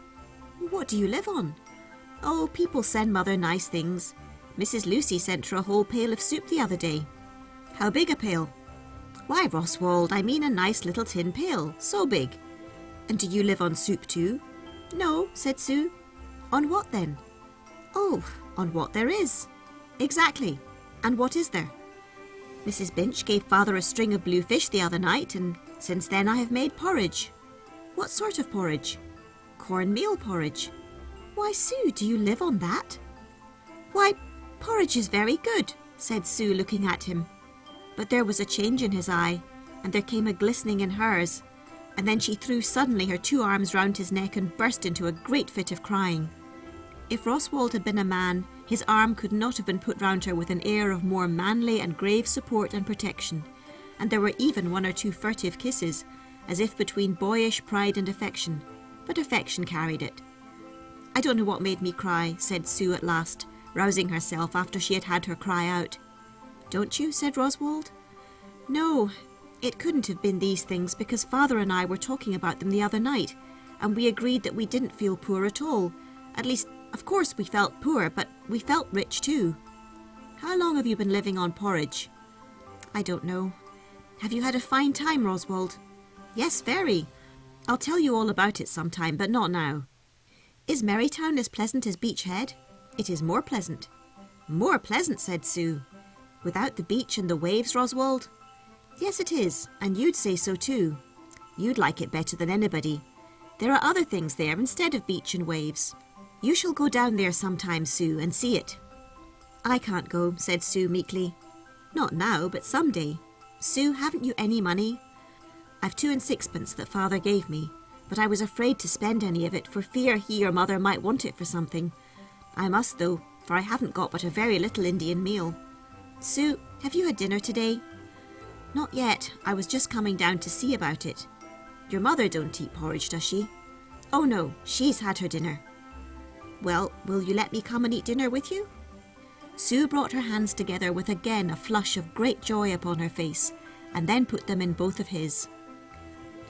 "What do you live on?" "Oh, people send Mother nice things. Mrs. Lucy sent her a whole pail of soup the other day." "How big a pail?" "Why, Roswald, I mean a nice little tin pail, so big." "And do you live on soup too?" "No," said Sue. "On what then?" "Oh, on what there is." "Exactly. And what is there?" "Mrs. Binch gave Father a string of blue fish the other night, and since then I have made porridge." "What sort of porridge?" "Cornmeal porridge." "Why, Sue, do you live on that?" "Why, porridge is very good," said Sue, looking at him. But there was a change in his eye, and there came a glistening in hers, and then she threw suddenly her 2 arms round his neck and burst into a great fit of crying. If Roswald had been a man, his arm could not have been put round her with an air of more manly and grave support and protection, and there were even 1 or 2 furtive kisses, as if between boyish pride and affection, but affection carried it. "I don't know what made me cry," said Sue at last, rousing herself after she had had her cry out. "Don't you?" said Roswald. "No, it couldn't have been these things, because Father and I were talking about them the other night, and we agreed that we didn't feel poor at all. At least, of course we felt poor, but we felt rich too." "How long have you been living on porridge?" "I don't know." "Have you had a fine time, Roswald?" "Yes, very. I'll tell you all about it sometime, but not now." "Is Merrytown as pleasant as Beach Head?" "It is more pleasant." "More pleasant," said Sue. "Without the beach and the waves, Roswald?" "Yes, it is, and you'd say so too. You'd like it better than anybody. There are other things there instead of beach and waves. You shall go down there sometime, Sue, and see it." "I can't go," said Sue meekly. "Not now, but some day. Sue, haven't you any money?" "I've 2 and 6pence that Father gave me, but I was afraid to spend any of it for fear he or Mother might want it for something. I must, though, for I haven't got but a very little Indian meal. Sue, have you had dinner today?" "Not yet. I was just coming down to see about it." "Your mother don't eat porridge, does she?" "Oh no, she's had her dinner." "Well, will you let me come and eat dinner with you?" Sue brought her hands together with again a flush of great joy upon her face, and then put them in both of his.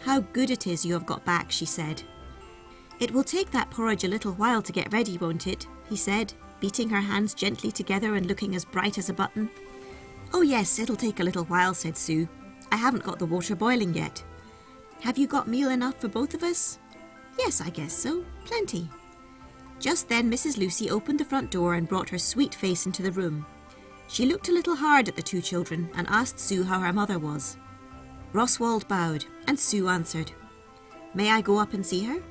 "How good it is you have got back," she said. "It will take that porridge a little while to get ready, won't it?" he said, beating her hands gently together and looking as bright as a button. "Oh yes, it'll take a little while," said Sue. "I haven't got the water boiling yet." "Have you got meal enough for both of us?" "Yes, I guess so. Plenty." Just then Mrs. Lucy opened the front door and brought her sweet face into the room. She looked a little hard at the 2 children and asked Sue how her mother was. Roswald bowed, and Sue answered. "May I go up and see her?"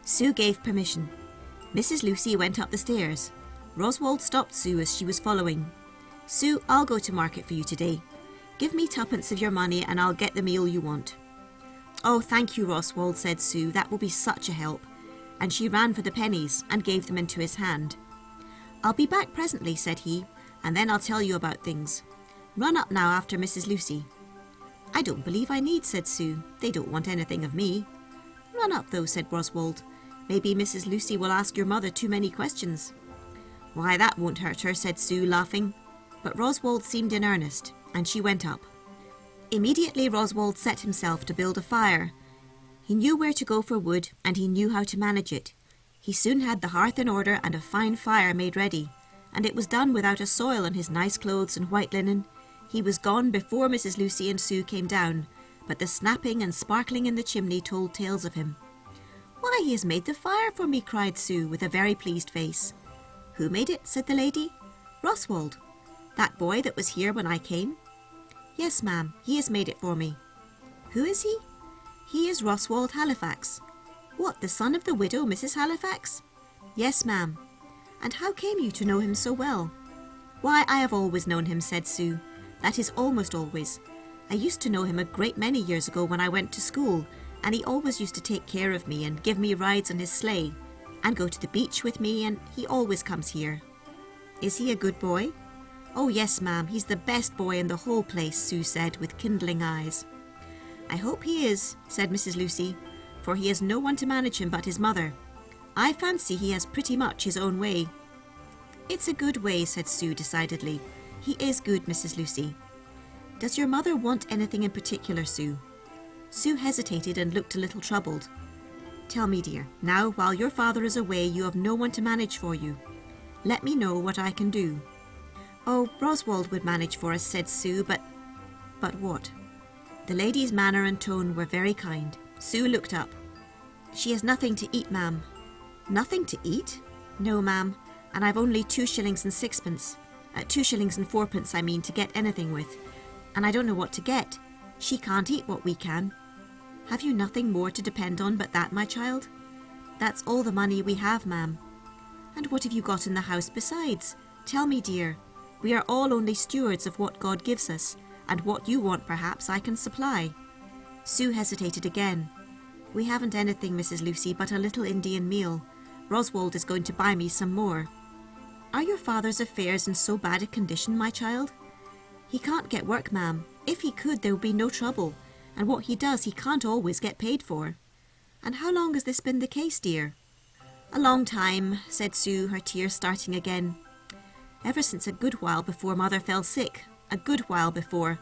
Sue gave permission. Mrs. Lucy went up the stairs. Roswald stopped Sue as she was following. Sue, I'll go to market for you today. Give me twopence of your money and I'll get the meal you want. Oh, thank you, Roswald, said Sue. That will be such a help. And she ran for the pennies and gave them into his hand. I'll be back presently, said he, and then I'll tell you about things. Run up now after Mrs. Lucy. I don't believe I need, said Sue. They don't want anything of me. Run up though, said Roswald. Maybe Mrs. Lucy will ask your mother too many questions. Why, that won't hurt her, said Sue, laughing. But Roswald seemed in earnest, and she went up. Immediately Roswald set himself to build a fire. He knew where to go for wood, and he knew how to manage it. He soon had the hearth in order and a fine fire made ready, and it was done without a soil on his nice clothes and white linen. He was gone before Mrs. Lucy and Sue came down, but the snapping and sparkling in the chimney told tales of him. Why, he has made the fire for me, cried Sue, with a very pleased face. Who made it? Said the lady. Roswald. That boy that was here when I came? Yes, ma'am, he has made it for me. Who is he? He is Roswald Halifax. What, the son of the widow, Mrs. Halifax? Yes, ma'am. And how came you to know him so well? Why, I have always known him, said Sue. That is, almost always. I used to know him a great many years ago when I went to school, and he always used to take care of me and give me rides on his sleigh, and go to the beach with me, and he always comes here. Is he a good boy? Oh, yes, ma'am, he's the best boy in the whole place, Sue said, with kindling eyes. I hope he is, said Mrs. Lucy, for he has no one to manage him but his mother. I fancy he has pretty much his own way. It's a good way, said Sue decidedly. He is good, Mrs. Lucy. Does your mother want anything in particular, Sue? Sue hesitated and looked a little troubled. Tell me, dear, now while your father is away you have no one to manage for you. Let me know what I can do. Oh, Roswald would manage for us, said Sue, but what? The lady's manner and tone were very kind. Sue looked up. She has nothing to eat, ma'am. Nothing to eat? No, ma'am, and I've only 2 shillings and 6pence. 2 shillings and 4pence, I mean, to get anything with. And I don't know what to get. She can't eat what we can. Have you nothing more to depend on but that, my child? That's all the money we have, ma'am. And what have you got in the house besides? Tell me, dear. We are all only stewards of what God gives us, and what you want, perhaps, I can supply. Sue hesitated again. We haven't anything, Mrs. Lucy, but a little Indian meal. Roswald is going to buy me some more. Are your father's affairs in so bad a condition, my child? He can't get work, ma'am. If he could, there would be no trouble, and what he does he can't always get paid for. And how long has this been the case, dear? A long time, said Sue, her tears starting again. Ever since a good while before Mother fell sick. A good while before.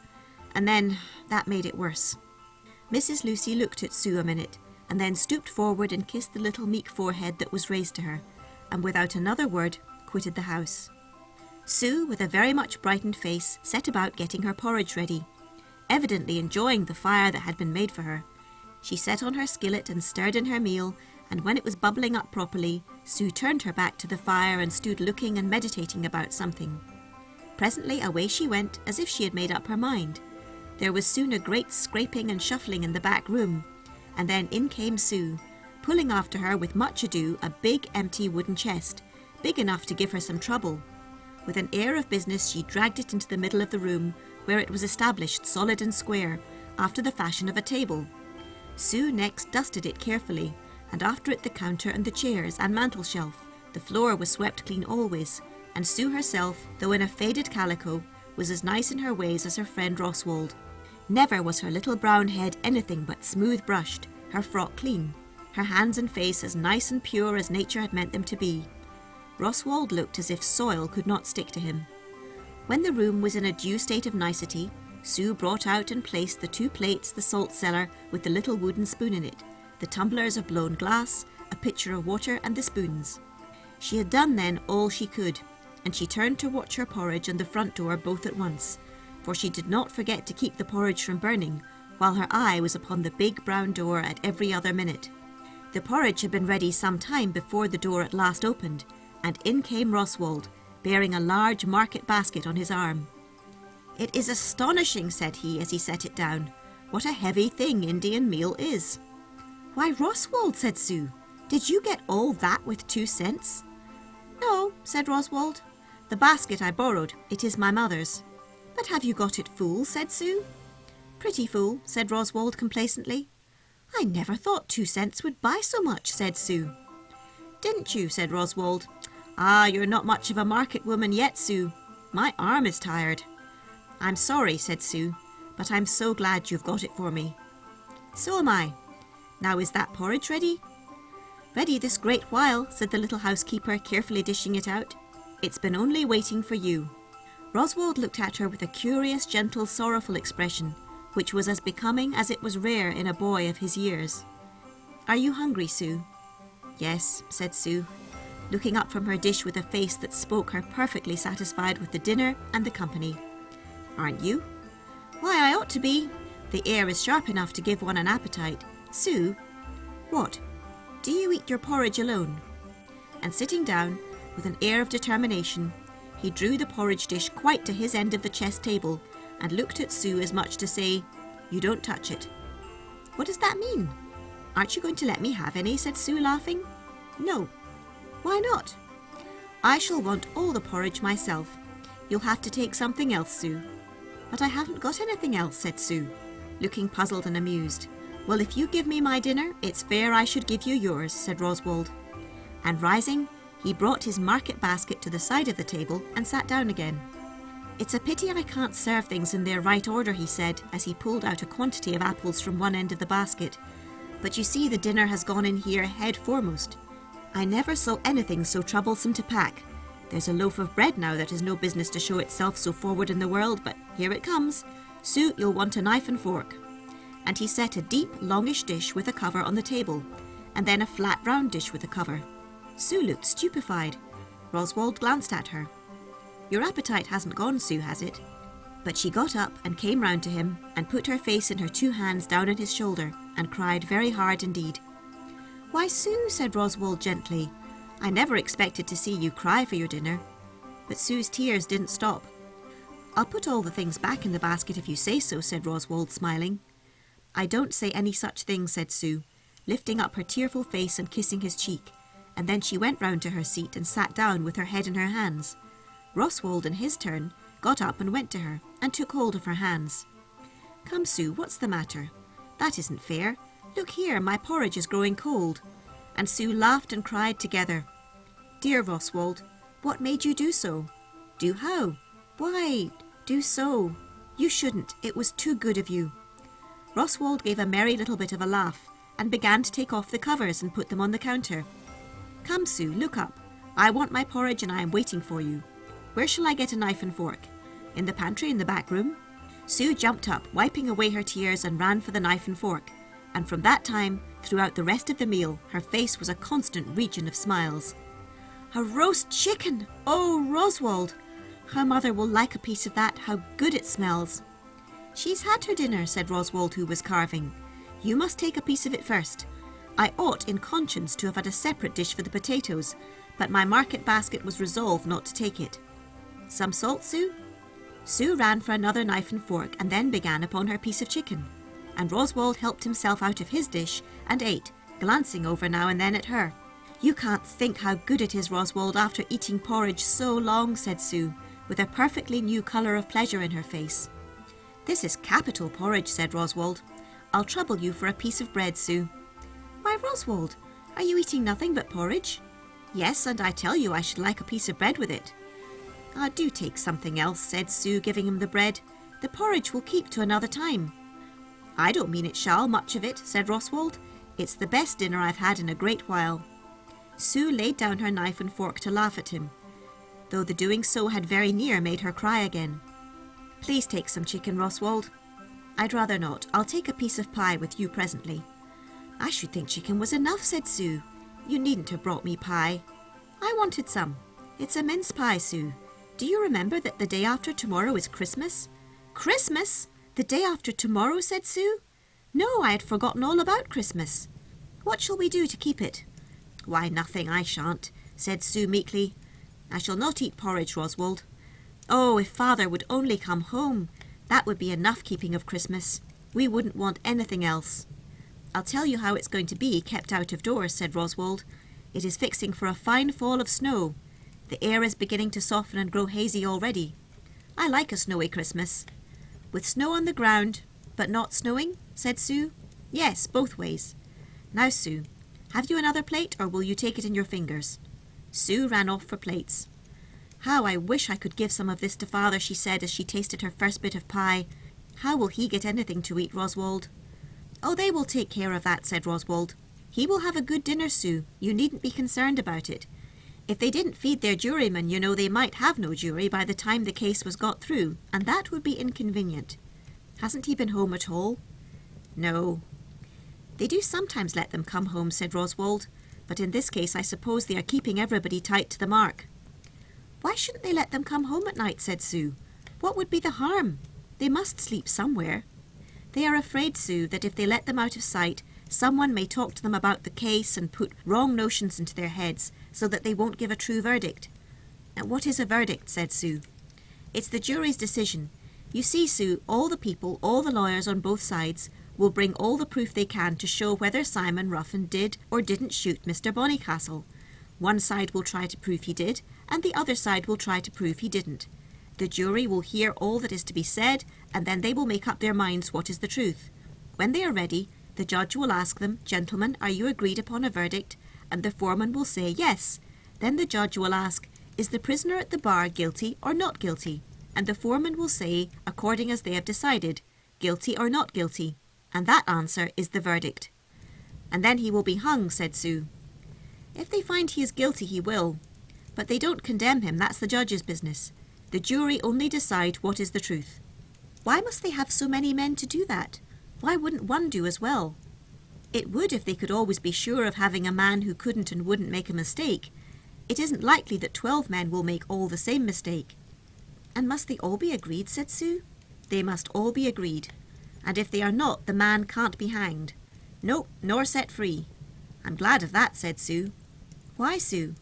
And then that made it worse. Mrs. Lucy looked at Sue a minute, and then stooped forward and kissed the little meek forehead that was raised to her, and without another word quitted the house. Sue, with a very much brightened face, set about getting her porridge ready, evidently enjoying the fire that had been made for her. She set on her skillet and stirred in her meal, and when it was bubbling up properly, Sue turned her back to the fire and stood looking and meditating about something. Presently away she went, as if she had made up her mind. There was soon a great scraping and shuffling in the back room, and then in came Sue, pulling after her with much ado a big empty wooden chest, big enough to give her some trouble. With an air of business she dragged it into the middle of the room, where it was established solid and square, after the fashion of a table. Sue next dusted it carefully, and after it the counter and the chairs and mantel-shelf. The floor was swept clean always, and Sue herself, though in a faded calico, was as nice in her ways as her friend Roswald. Never was her little brown head anything but smooth brushed, her frock clean, her hands and face as nice and pure as nature had meant them to be. Roswald looked as if soil could not stick to him. When the room was in a due state of nicety, Sue brought out and placed the 2 plates, the salt cellar with the little wooden spoon in it, the tumblers of blown glass, a pitcher of water, and the spoons. She had done then all she could, and she turned to watch her porridge and the front door both at once, for she did not forget to keep the porridge from burning, while her eye was upon the big brown door at every other minute. The porridge had been ready some time before the door at last opened, and in came Roswald, bearing a large market basket on his arm. "It is astonishing," said he as he set it down, "what a heavy thing Indian meal is." "Why, Roswald," said Sue, "did you get all that with 2 cents?" "No," said Roswald, "The basket I borrowed. It is my mother's." "But have you got it full?" said Sue. "Pretty full," said Roswald complacently. "I never thought 2 cents would buy so much," said Sue. "Didn't you?" said Roswald. "Ah, you're not much of a market woman yet, Sue. My arm is tired." "I'm sorry," said Sue, "but I'm so glad you've got it for me." "So am I. Now is that porridge ready?" "Ready this great while," said the little housekeeper, carefully dishing it out. "It's been only waiting for you." Roswald looked at her with a curious, gentle, sorrowful expression, which was as becoming as it was rare in a boy of his years. "Are you hungry, Sue?" "Yes," said Sue, looking up from her dish with a face that spoke her perfectly satisfied with the dinner and the company. "Aren't you?" "Why, I ought to be. The air is sharp enough to give one an appetite. Sue." "What?" "Do you eat your porridge alone?" And sitting down, with an air of determination, he drew the porridge dish quite to his end of the chess table and looked at Sue as much to say, "You don't touch it." "What does that mean?" "Aren't you going to let me have any?" said Sue, laughing. "No." "Why not?" "I shall want all the porridge myself. You'll have to take something else, Sue." "But I haven't got anything else," said Sue, looking puzzled and amused. "Well, if you give me my dinner, it's fair I should give you yours," said Roswald. And rising, he brought his market basket to the side of the table and sat down again. "It's a pity I can't serve things in their right order," he said, as he pulled out a quantity of apples from one end of the basket. "But you see the dinner has gone in here head foremost. I never saw anything so troublesome to pack. There's a loaf of bread now that has no business to show itself so forward in the world, but here it comes. Sue, you'll want a knife and fork." And he set a deep, longish dish with a cover on the table, and then a flat, round dish with a cover. Sue looked stupefied. Roswald glanced at her. "Your appetite hasn't gone, Sue, has it?" But she got up and came round to him and put her face in her 2 hands down on his shoulder and cried very hard indeed. "Why, Sue," said Roswald gently, "I never expected to see you cry for your dinner." But Sue's tears didn't stop. "I'll put all the things back in the basket if you say so," said Roswald, smiling. "I don't say any such thing," said Sue, lifting up her tearful face and kissing his cheek, and then she went round to her seat and sat down with her head in her hands. Roswald, in his turn, got up and went to her and took hold of her hands. "Come, Sue, what's the matter? That isn't fair. Look here, my porridge is growing cold." And Sue laughed and cried together. "Dear Roswald, what made you do so?" "Do how?" "Why, do so. You shouldn't. It was too good of you." Roswald gave a merry little bit of a laugh and began to take off the covers and put them on the counter. "Come, Sue, look up. I want my porridge and I am waiting for you. Where shall I get a knife and fork? In the pantry in the back room?" Sue jumped up, wiping away her tears, and ran for the knife and fork. And from that time, throughout the rest of the meal, her face was a constant region of smiles. "A roast chicken! Oh, Roswald! Her mother will like a piece of that. How good it smells!" "She's had her dinner," said Roswald, who was carving. "You must take a piece of it first. I ought, in conscience, to have had a separate dish for the potatoes, but my market basket was resolved not to take it. Some salt, Sue?" Sue ran for another knife and fork and then began upon her piece of chicken, and Roswald helped himself out of his dish and ate, glancing over now and then at her. "You can't think how good it is, Roswald, after eating porridge so long," said Sue, with a perfectly new colour of pleasure in her face. "This is capital porridge," said Roswald. "I'll trouble you for a piece of bread, Sue." "Why, Roswald, are you eating nothing but porridge?" "Yes, and I tell you I should like a piece of bread with it." "Ah, do take something else," said Sue, giving him the bread. "The porridge will keep to another time." "I don't mean it shall, much of it," said Roswald. "It's the best dinner I've had in a great while." Sue laid down her knife and fork to laugh at him, though the doing so had very near made her cry again. "Please take some chicken, Roswald." "I'd rather not. I'll take a piece of pie with you presently." "I should think chicken was enough," said Sue. "You needn't have brought me pie." "I wanted some. It's a mince pie, Sue. Do you remember that the day after tomorrow is Christmas?" "Christmas? The day after tomorrow?" said Sue. "No, I had forgotten all about Christmas. What shall we do to keep it?" "Why, nothing, I shan't," said Sue meekly. "I shall not eat porridge, Roswald. Oh, if Father would only come home! That would be enough keeping of Christmas. We wouldn't want anything else." "I'll tell you how it's going to be kept out of doors," said Roswald. "It is fixing for a fine fall of snow. The air is beginning to soften and grow hazy already. I like a snowy Christmas. With snow on the ground, but not snowing, said Sue. Yes, both ways. Now, Sue, have you another plate, or will you take it in your fingers? Sue ran off for plates. How I wish I could give some of this to father, she said as she tasted her first bit of pie. How will he get anything to eat, Roswald? Oh, they will take care of that, said Roswald. He will have a good dinner, Sue. You needn't be concerned about it. If they didn't feed their jurymen, you know, they might have no jury by the time the case was got through, and that would be inconvenient. Hasn't he been home at all? No. They do sometimes let them come home, said Roswald, but in this case I suppose they are keeping everybody tight to the mark. Why shouldn't they let them come home at night, said Sue. What would be the harm? They must sleep somewhere. They are afraid, Sue, that if they let them out of sight, someone may talk to them about the case and put wrong notions into their heads so that they won't give a true verdict. And what is a verdict, said Sue. It's the jury's decision. You see, Sue, all the people, all the lawyers on both sides, will bring all the proof they can to show whether Simon Ruffin did or didn't shoot Mr. Bonnycastle. One side will try to prove he did, and the other side will try to prove he didn't. The jury will hear all that is to be said, and then they will make up their minds what is the truth. When they are ready, the judge will ask them, Gentlemen, are you agreed upon a verdict? And the foreman will say, Yes. Then the judge will ask, Is the prisoner at the bar guilty or not guilty? And the foreman will say, according as they have decided, guilty or not guilty. And that answer is the verdict. And then he will be hung, said Sue. If they find he is guilty, he will. But they don't condemn him, that's the judge's business. The jury only decide what is the truth. Why must they have so many men to do that? Why wouldn't one do as well? It would if they could always be sure of having a man who couldn't and wouldn't make a mistake. It isn't likely that 12 men will make all the same mistake. And must they all be agreed, said Sue. They must all be agreed. And if they are not, the man can't be hanged. No, nor set free. I'm glad of that, said Sue. Why, Sue?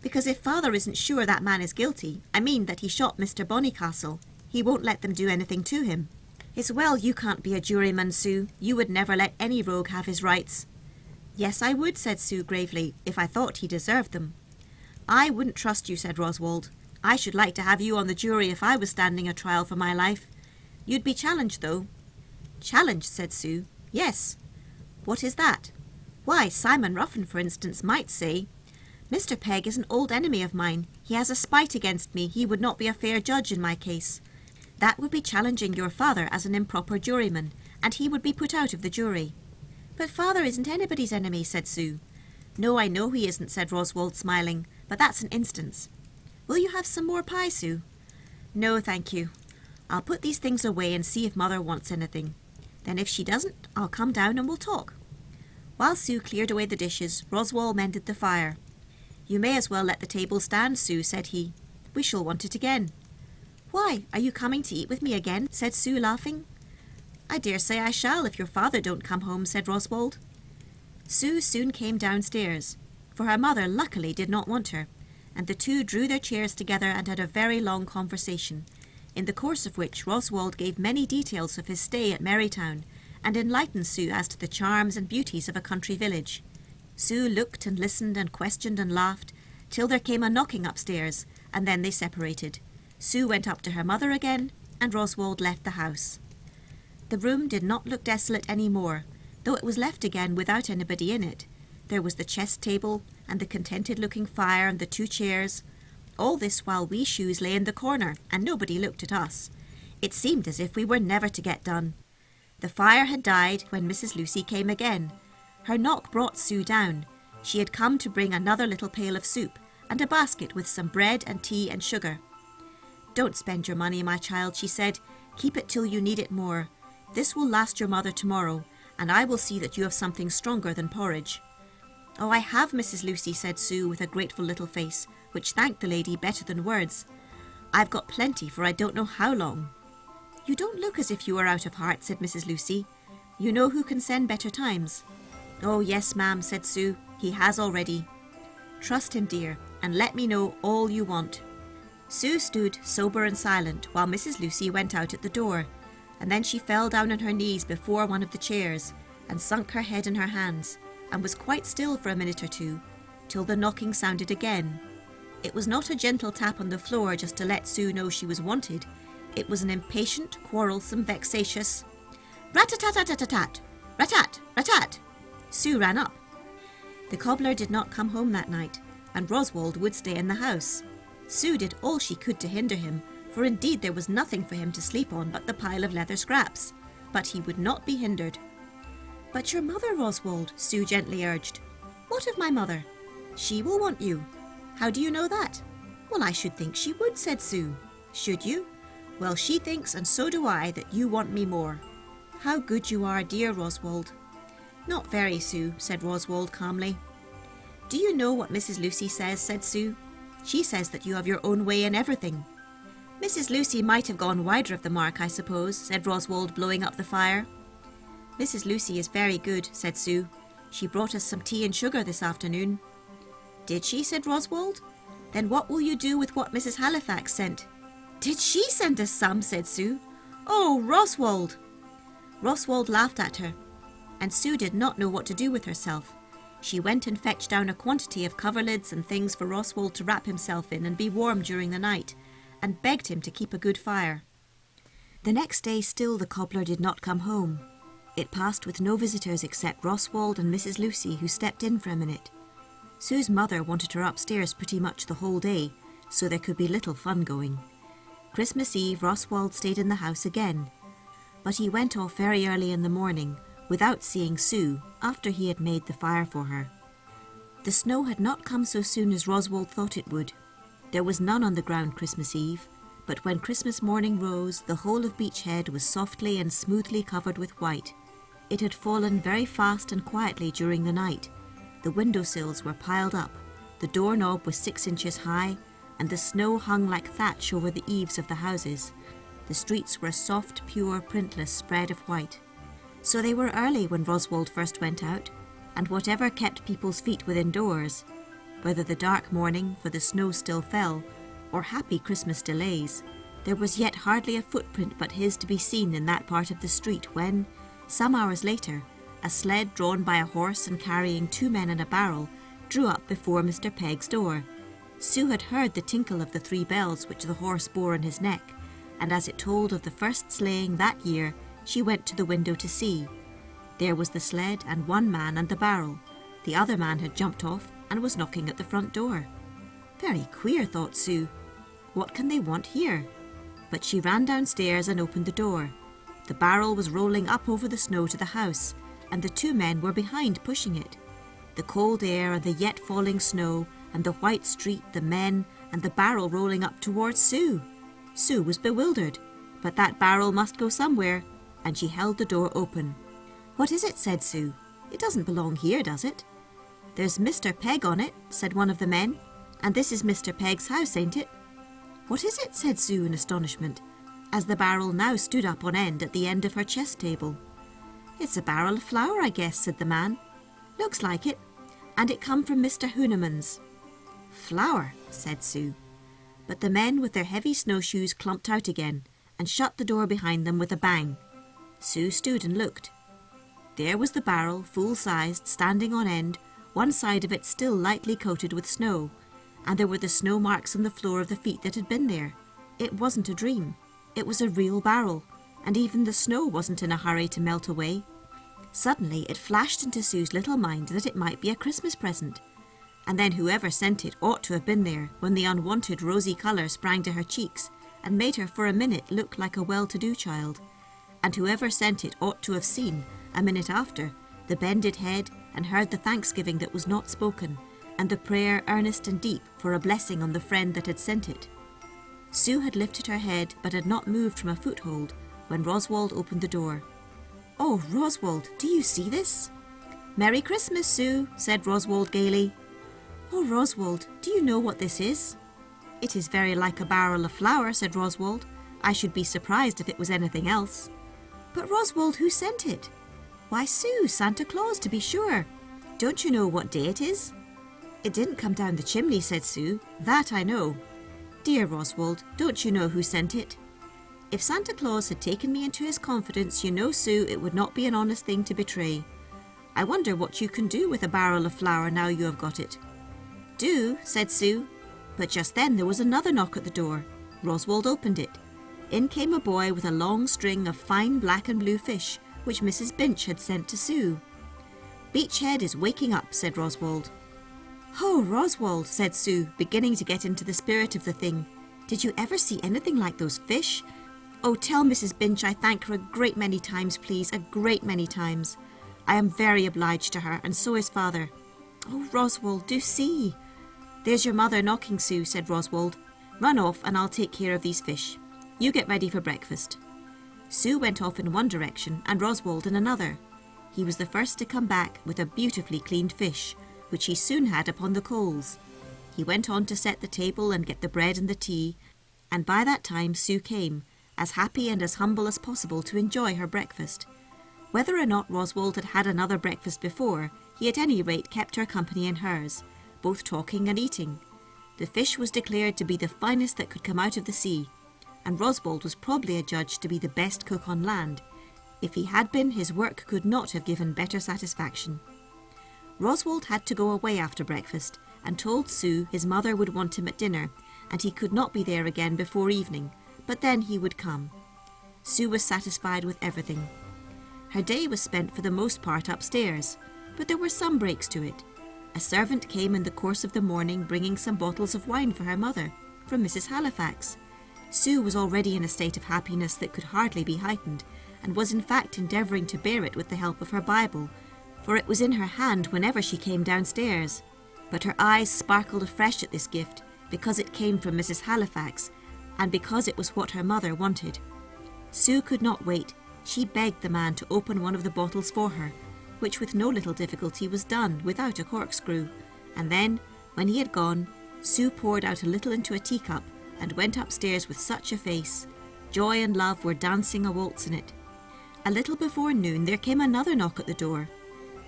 Because if father isn't sure that man is guilty, I mean that he shot Mr. Bonnycastle, he won't let them do anything to him. It's well you can't be a juryman, Sue. You would never let any rogue have his rights. Yes, I would, said Sue gravely, if I thought he deserved them. I wouldn't trust you, said Roswald. I should like to have you on the jury if I was standing a trial for my life. You'd be challenged, though. Challenged, said Sue. Yes. What is that? Why, Simon Ruffin, for instance, might say, Mr. Pegg is an old enemy of mine. He has a spite against me. He would not be a fair judge in my case. That would be challenging your father as an improper juryman, and he would be put out of the jury. But father isn't anybody's enemy, said Sue. No, I know he isn't, said Roswald, smiling, but that's an instance. Will you have some more pie, Sue? No, thank you. I'll put these things away and see if mother wants anything. Then if she doesn't, I'll come down and we'll talk. While Sue cleared away the dishes, Roswald mended the fire. You may as well let the table stand, Sue, said he. We shall want it again. Why, are you coming to eat with me again? Said Sue, laughing. I dare say I shall if your father don't come home, said Roswald. Sue soon came downstairs, for her mother luckily did not want her, and the two drew their chairs together and had a very long conversation, in the course of which Roswald gave many details of his stay at Merrytown, and enlightened Sue as to the charms and beauties of a country village. Sue looked and listened and questioned and laughed, till there came a knocking upstairs, and then they separated. Sue went up to her mother again, and Roswald left the house. The room did not look desolate any more, though it was left again without anybody in it. There was the chess table, and the contented-looking fire, and the two chairs. All this while we shoes lay in the corner, and nobody looked at us. It seemed as if we were never to get done. The fire had died when Mrs. Lucy came again. Her knock brought Sue down. She had come to bring another little pail of soup, and a basket with some bread and tea and sugar. Don't spend your money, my child, she said. Keep it till you need it more. This will last your mother tomorrow, and I will see that you have something stronger than porridge. Oh, I have, Mrs. Lucy, said Sue with a grateful little face, which thanked the lady better than words. I've got plenty, for I don't know how long. You don't look as if you were out of heart, said Mrs. Lucy. You know who can send better times. Oh, yes, ma'am, said Sue. He has already. Trust him, dear, and let me know all you want. Sue stood sober and silent while Mrs. Lucy went out at the door, and then she fell down on her knees before one of the chairs and sunk her head in her hands, and was quite still for a minute or two, till the knocking sounded again. It was not a gentle tap on the floor just to let Sue know she was wanted. It was an impatient, quarrelsome, vexatious rat-a-tat-tat-tat-tat, rat-tat, rat-tat. Sue ran up. The cobbler did not come home that night, and Roswald would stay in the house. Sue did all she could to hinder him, for indeed there was nothing for him to sleep on but the pile of leather scraps. But he would not be hindered. "But your mother, Roswald," Sue gently urged. "What of my mother? She will want you." "How do you know that?" "Well, I should think she would," said Sue. "Should you? Well, she thinks, and so do I, that you want me more." "How good you are, dear Roswald." "Not very, Sue," said Roswald calmly. "Do you know what Mrs. Lucy says?" said Sue. "She says that you have your own way in everything." "Mrs. Lucy might have gone wider of the mark, I suppose," said Roswald, blowing up the fire. "Mrs. Lucy is very good," said Sue. "She brought us some tea and sugar this afternoon." "Did she?" said Roswald. "Then what will you do with what Mrs. Halifax sent?" "Did she send us some?" said Sue. "Oh, Roswald!" Roswald laughed at her, and Sue did not know what to do with herself. She went and fetched down a quantity of coverlids and things for Roswald to wrap himself in and be warm during the night, and begged him to keep a good fire. The next day still the cobbler did not come home. It passed with no visitors except Roswald and Mrs. Lucy, who stepped in for a minute. Sue's mother wanted her upstairs pretty much the whole day, so there could be little fun going. Christmas Eve Roswald stayed in the house again, but he went off very early in the morning, without seeing Sue, after he had made the fire for her. The snow had not come so soon as Roswald thought it would. There was none on the ground Christmas Eve, but when Christmas morning rose, the whole of Beech Head was softly and smoothly covered with white. It had fallen very fast and quietly during the night. The windowsills were piled up, the doorknob was 6 inches high, and the snow hung like thatch over the eaves of the houses. The streets were a soft, pure, printless spread of white. So they were early when Roswald first went out, and whatever kept people's feet within doors, whether the dark morning, for the snow still fell, or happy Christmas delays, there was yet hardly a footprint but his to be seen in that part of the street when, some hours later, a sled drawn by a horse and carrying 2 men and a barrel drew up before Mr. Pegg's door. Sue had heard the tinkle of the 3 bells which the horse bore on his neck, and as it told of the first sleighing that year, she went to the window to see. There was the sled and 1 man and the barrel. The other man had jumped off and was knocking at the front door. Very queer, thought Sue. What can they want here? But she ran downstairs and opened the door. The barrel was rolling up over the snow to the house, and the 2 men were behind pushing it. The cold air and the yet falling snow, and the white street, the men, and the barrel rolling up towards Sue. Sue was bewildered, but that barrel must go somewhere, and she held the door open. "What is it?" said Sue. "It doesn't belong here, does it?" "There's Mr. Peg on it," said one of the men, "and this is Mr. Peg's house, ain't it?" "What is it?" said Sue in astonishment, as the barrel now stood up on end at the end of her chest table. "It's a barrel of flour, I guess," said the man. "Looks like it, and it come from Mr. Hooneman's." "Flour," said Sue. But the men with their heavy snowshoes clumped out again and shut the door behind them with a bang. Sue stood and looked. There was the barrel, full-sized, standing on end, one side of it still lightly coated with snow, and there were the snow marks on the floor of the feet that had been there. It wasn't a dream. It was a real barrel, and even the snow wasn't in a hurry to melt away. Suddenly it flashed into Sue's little mind that it might be a Christmas present, and then whoever sent it ought to have been there when the unwanted rosy colour sprang to her cheeks and made her for a minute look like a well-to-do child, and whoever sent it ought to have seen, a minute after, the bended head and heard the thanksgiving that was not spoken, and the prayer earnest and deep for a blessing on the friend that had sent it. Sue had lifted her head but had not moved from a foothold when Roswald opened the door. "Oh, Roswald, do you see this?" "Merry Christmas, Sue," said Roswald gaily. "Oh, Roswald, do you know what this is?" "It is very like a barrel of flour," said Roswald. "I should be surprised if it was anything else." "But Roswald, who sent it?" "Why, Sue, Santa Claus, to be sure. Don't you know what day it is?" "It didn't come down the chimney," said Sue. "That I know." "Dear Roswald, don't you know who sent it?" "If Santa Claus had taken me into his confidence, you know, Sue, it would not be an honest thing to betray. I wonder what you can do with a barrel of flour now you have got it." "Do?" said Sue. But just then there was another knock at the door. Roswald opened it. In came a boy with a long string of fine black and blue fish, which Mrs. Binch had sent to Sue. "Beachhead is waking up," said Roswald. "Oh, Roswald," said Sue, beginning to get into the spirit of the thing. "Did you ever see anything like those fish? Oh, tell Mrs. Binch I thank her a great many times, please, a great many times. I am very obliged to her, and so is father." "Oh, Roswald, do see." "There's your mother knocking, Sue," said Roswald. "Run off and I'll take care of these fish. You get ready for breakfast." Sue went off in one direction and Roswald in another. He was the first to come back with a beautifully cleaned fish, which he soon had upon the coals. He went on to set the table and get the bread and the tea, and by that time Sue came, as happy and as humble as possible to enjoy her breakfast. Whether or not Roswald had had another breakfast before, he at any rate kept her company in hers, both talking and eating. The fish was declared to be the finest that could come out of the sea, and Roswald was probably adjudged to be the best cook on land. If he had been, his work could not have given better satisfaction. Roswald had to go away after breakfast, and told Sue his mother would want him at dinner, and he could not be there again before evening, but then he would come. Sue was satisfied with everything. Her day was spent for the most part upstairs, but there were some breaks to it. A servant came in the course of the morning bringing some bottles of wine for her mother, from Mrs. Halifax. Sue was already in a state of happiness that could hardly be heightened, and was in fact endeavouring to bear it with the help of her Bible, for it was in her hand whenever she came downstairs. But her eyes sparkled afresh at this gift, because it came from Mrs. Halifax, and because it was what her mother wanted. Sue could not wait. She begged the man to open one of the bottles for her, which with no little difficulty was done without a corkscrew, and then, when he had gone, Sue poured out a little into a teacup and went upstairs with such a face. Joy and love were dancing a waltz in it. A little before noon there came another knock at the door.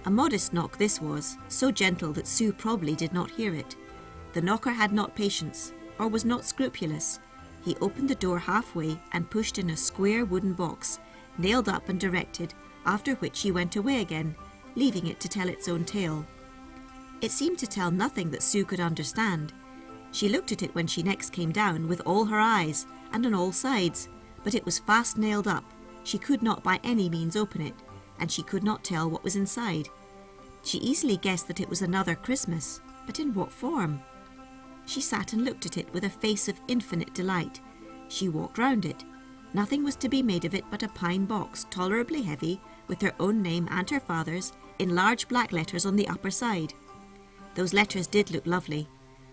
A modest knock this was, so gentle that Sue probably did not hear it. The knocker had not patience, or was not scrupulous. He opened the door halfway and pushed in a square wooden box, nailed up and directed, after which he went away again, leaving it to tell its own tale. It seemed to tell nothing that Sue could understand. She looked at it when she next came down with all her eyes, and on all sides, but it was fast nailed up. She could not by any means open it, and she could not tell what was inside. She easily guessed that it was another Christmas, but in what form? She sat and looked at it with a face of infinite delight. She walked round it. Nothing was to be made of it but a pine box, tolerably heavy, with her own name and her father's, in large black letters on the upper side. Those letters did look lovely.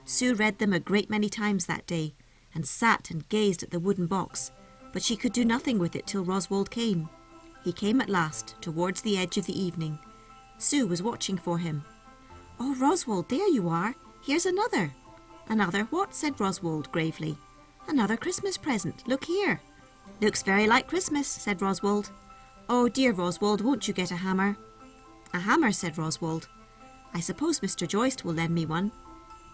Sue read them a great many times that day, and sat and gazed at the wooden box, but she could do nothing with it till Roswald came. He came at last, towards the edge of the evening. Sue was watching for him. "Oh, Roswald, there you are. Here's another." "Another what?" said Roswald gravely. "Another Christmas present. Look here." "Looks very like Christmas," said Roswald. "Oh, dear Roswald, won't you get a hammer?" "A hammer," said Roswald. "I suppose Mr. Joyce will lend me one."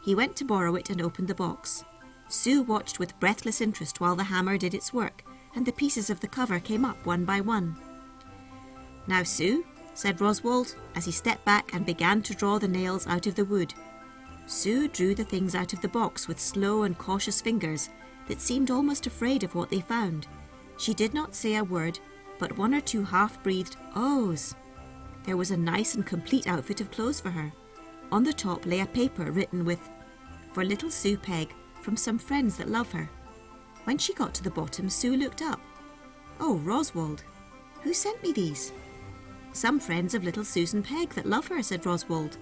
He went to borrow it and opened the box. Sue watched with breathless interest while the hammer did its work, and the pieces of the cover came up one by one. "Now, Sue," said Roswald, as he stepped back and began to draw the nails out of the wood. Sue drew the things out of the box with slow and cautious fingers that seemed almost afraid of what they found. She did not say a word, but one or two half-breathed "ohs." There was a nice and complete outfit of clothes for her. On the top lay a paper written with, "For little Sue Pegg, from some friends that love her." When she got to the bottom, Sue looked up. "Oh, Roswald, who sent me these?" "Some friends of little Susan Pegg that love her," said Roswald.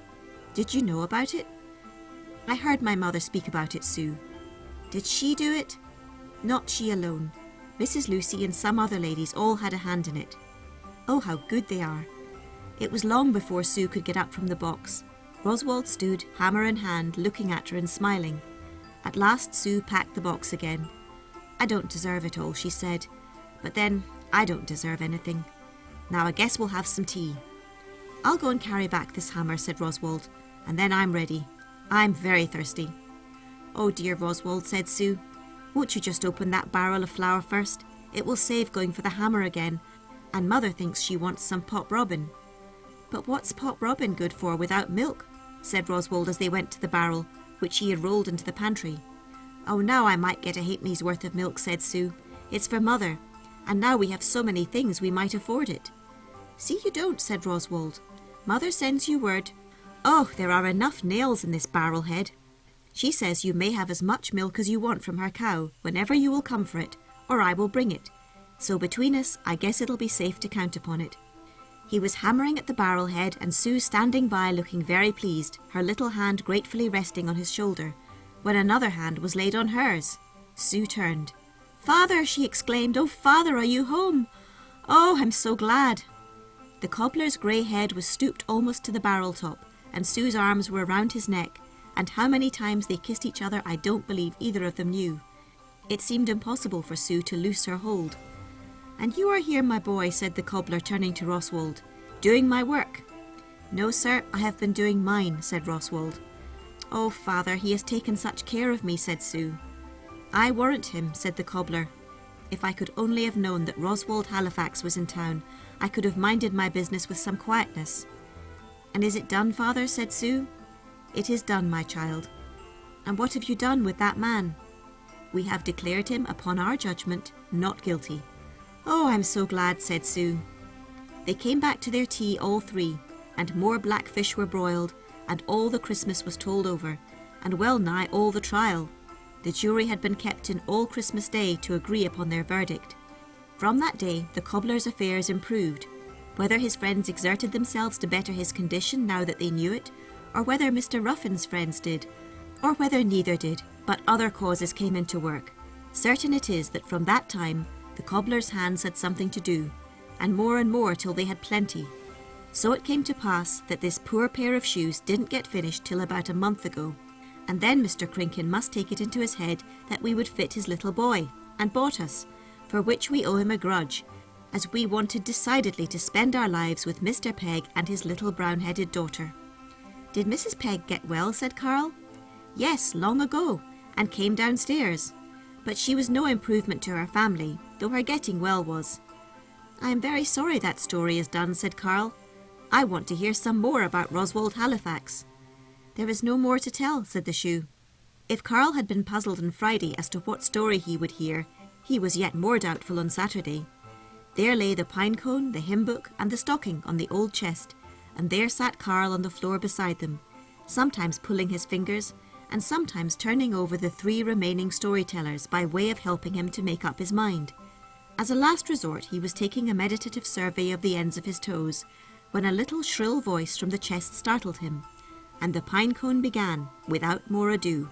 "Did you know about it?" "I heard my mother speak about it, Sue." "Did she do it?" "Not she alone. Mrs. Lucy and some other ladies all had a hand in it." "Oh, how good they are." It was long before Sue could get up from the box. Roswald stood, hammer in hand, looking at her and smiling. At last Sue packed the box again. "I don't deserve it all," she said. "But then, I don't deserve anything. Now I guess we'll have some tea." "I'll go and carry back this hammer," said Roswald, "and then I'm ready. I'm very thirsty." "Oh dear, Roswald," said Sue. "Won't you just open that barrel of flour first? It will save going for the hammer again, and Mother thinks she wants some pop robin." "But what's pop robin good for without milk?" said Roswald as they went to the barrel, which he had rolled into the pantry. "Oh, now I might get a halfpenny's worth of milk," said Sue. "It's for Mother, and now we have so many things we might afford it." "See you don't," said Roswald. "Mother sends you word. Oh, there are enough nails in this barrel head. She says you may have as much milk as you want from her cow whenever you will come for it, or I will bring it. So between us, I guess it'll be safe to count upon it." He was hammering at the barrel head, and Sue standing by looking very pleased, her little hand gratefully resting on his shoulder, when another hand was laid on hers. Sue turned. "Father!" she exclaimed. "Oh, Father, are you home? Oh, I'm so glad." The cobbler's grey head was stooped almost to the barrel top, and Sue's arms were around his neck, and how many times they kissed each other I don't believe either of them knew. It seemed impossible for Sue to loose her hold. "And you are here, my boy," said the cobbler, turning to Roswald, "doing my work." "No, sir, I have been doing mine," said Roswald. "Oh, Father, he has taken such care of me," said Sue. "I warrant him," said the cobbler. "If I could only have known that Roswald Halifax was in town, I could have minded my business with some quietness." "And is it done, Father?" said Sue. "It is done, my child." "And what have you done with that man?" "We have declared him, upon our judgment, not guilty." "Oh, I'm so glad," said Sue. They came back to their tea, all three, and more blackfish were broiled, and all the Christmas was told over, and well nigh all the trial. The jury had been kept in all Christmas Day to agree upon their verdict. From that day the cobbler's affairs improved. Whether his friends exerted themselves to better his condition now that they knew it, or whether Mr. Ruffin's friends did, or whether neither did, but other causes came into work, certain it is that from that time the cobbler's hands had something to do, and more till they had plenty. So it came to pass that this poor pair of shoes didn't get finished till about a month ago, and then Mr. Krinken must take it into his head that we would fit his little boy, and bought us, for which we owe him a grudge, as we wanted decidedly to spend our lives with Mr. Peg and his little brown-headed daughter. "Did Mrs. Peg get well?" said Carl. "Yes, long ago, and came downstairs. But she was no improvement to her family, though her getting well was." "I am very sorry that story is done," said Carl. "I want to hear some more about Roswald Halifax." "There is no more to tell," said the shoe. If Carl had been puzzled on Friday as to what story he would hear, he was yet more doubtful on Saturday. There lay the pine cone, the hymn book, and the stocking on the old chest, and there sat Carl on the floor beside them, sometimes pulling his fingers, and sometimes turning over the three remaining storytellers by way of helping him to make up his mind. As a last resort, he was taking a meditative survey of the ends of his toes, when a little shrill voice from the chest startled him, and the pine cone began, without more ado.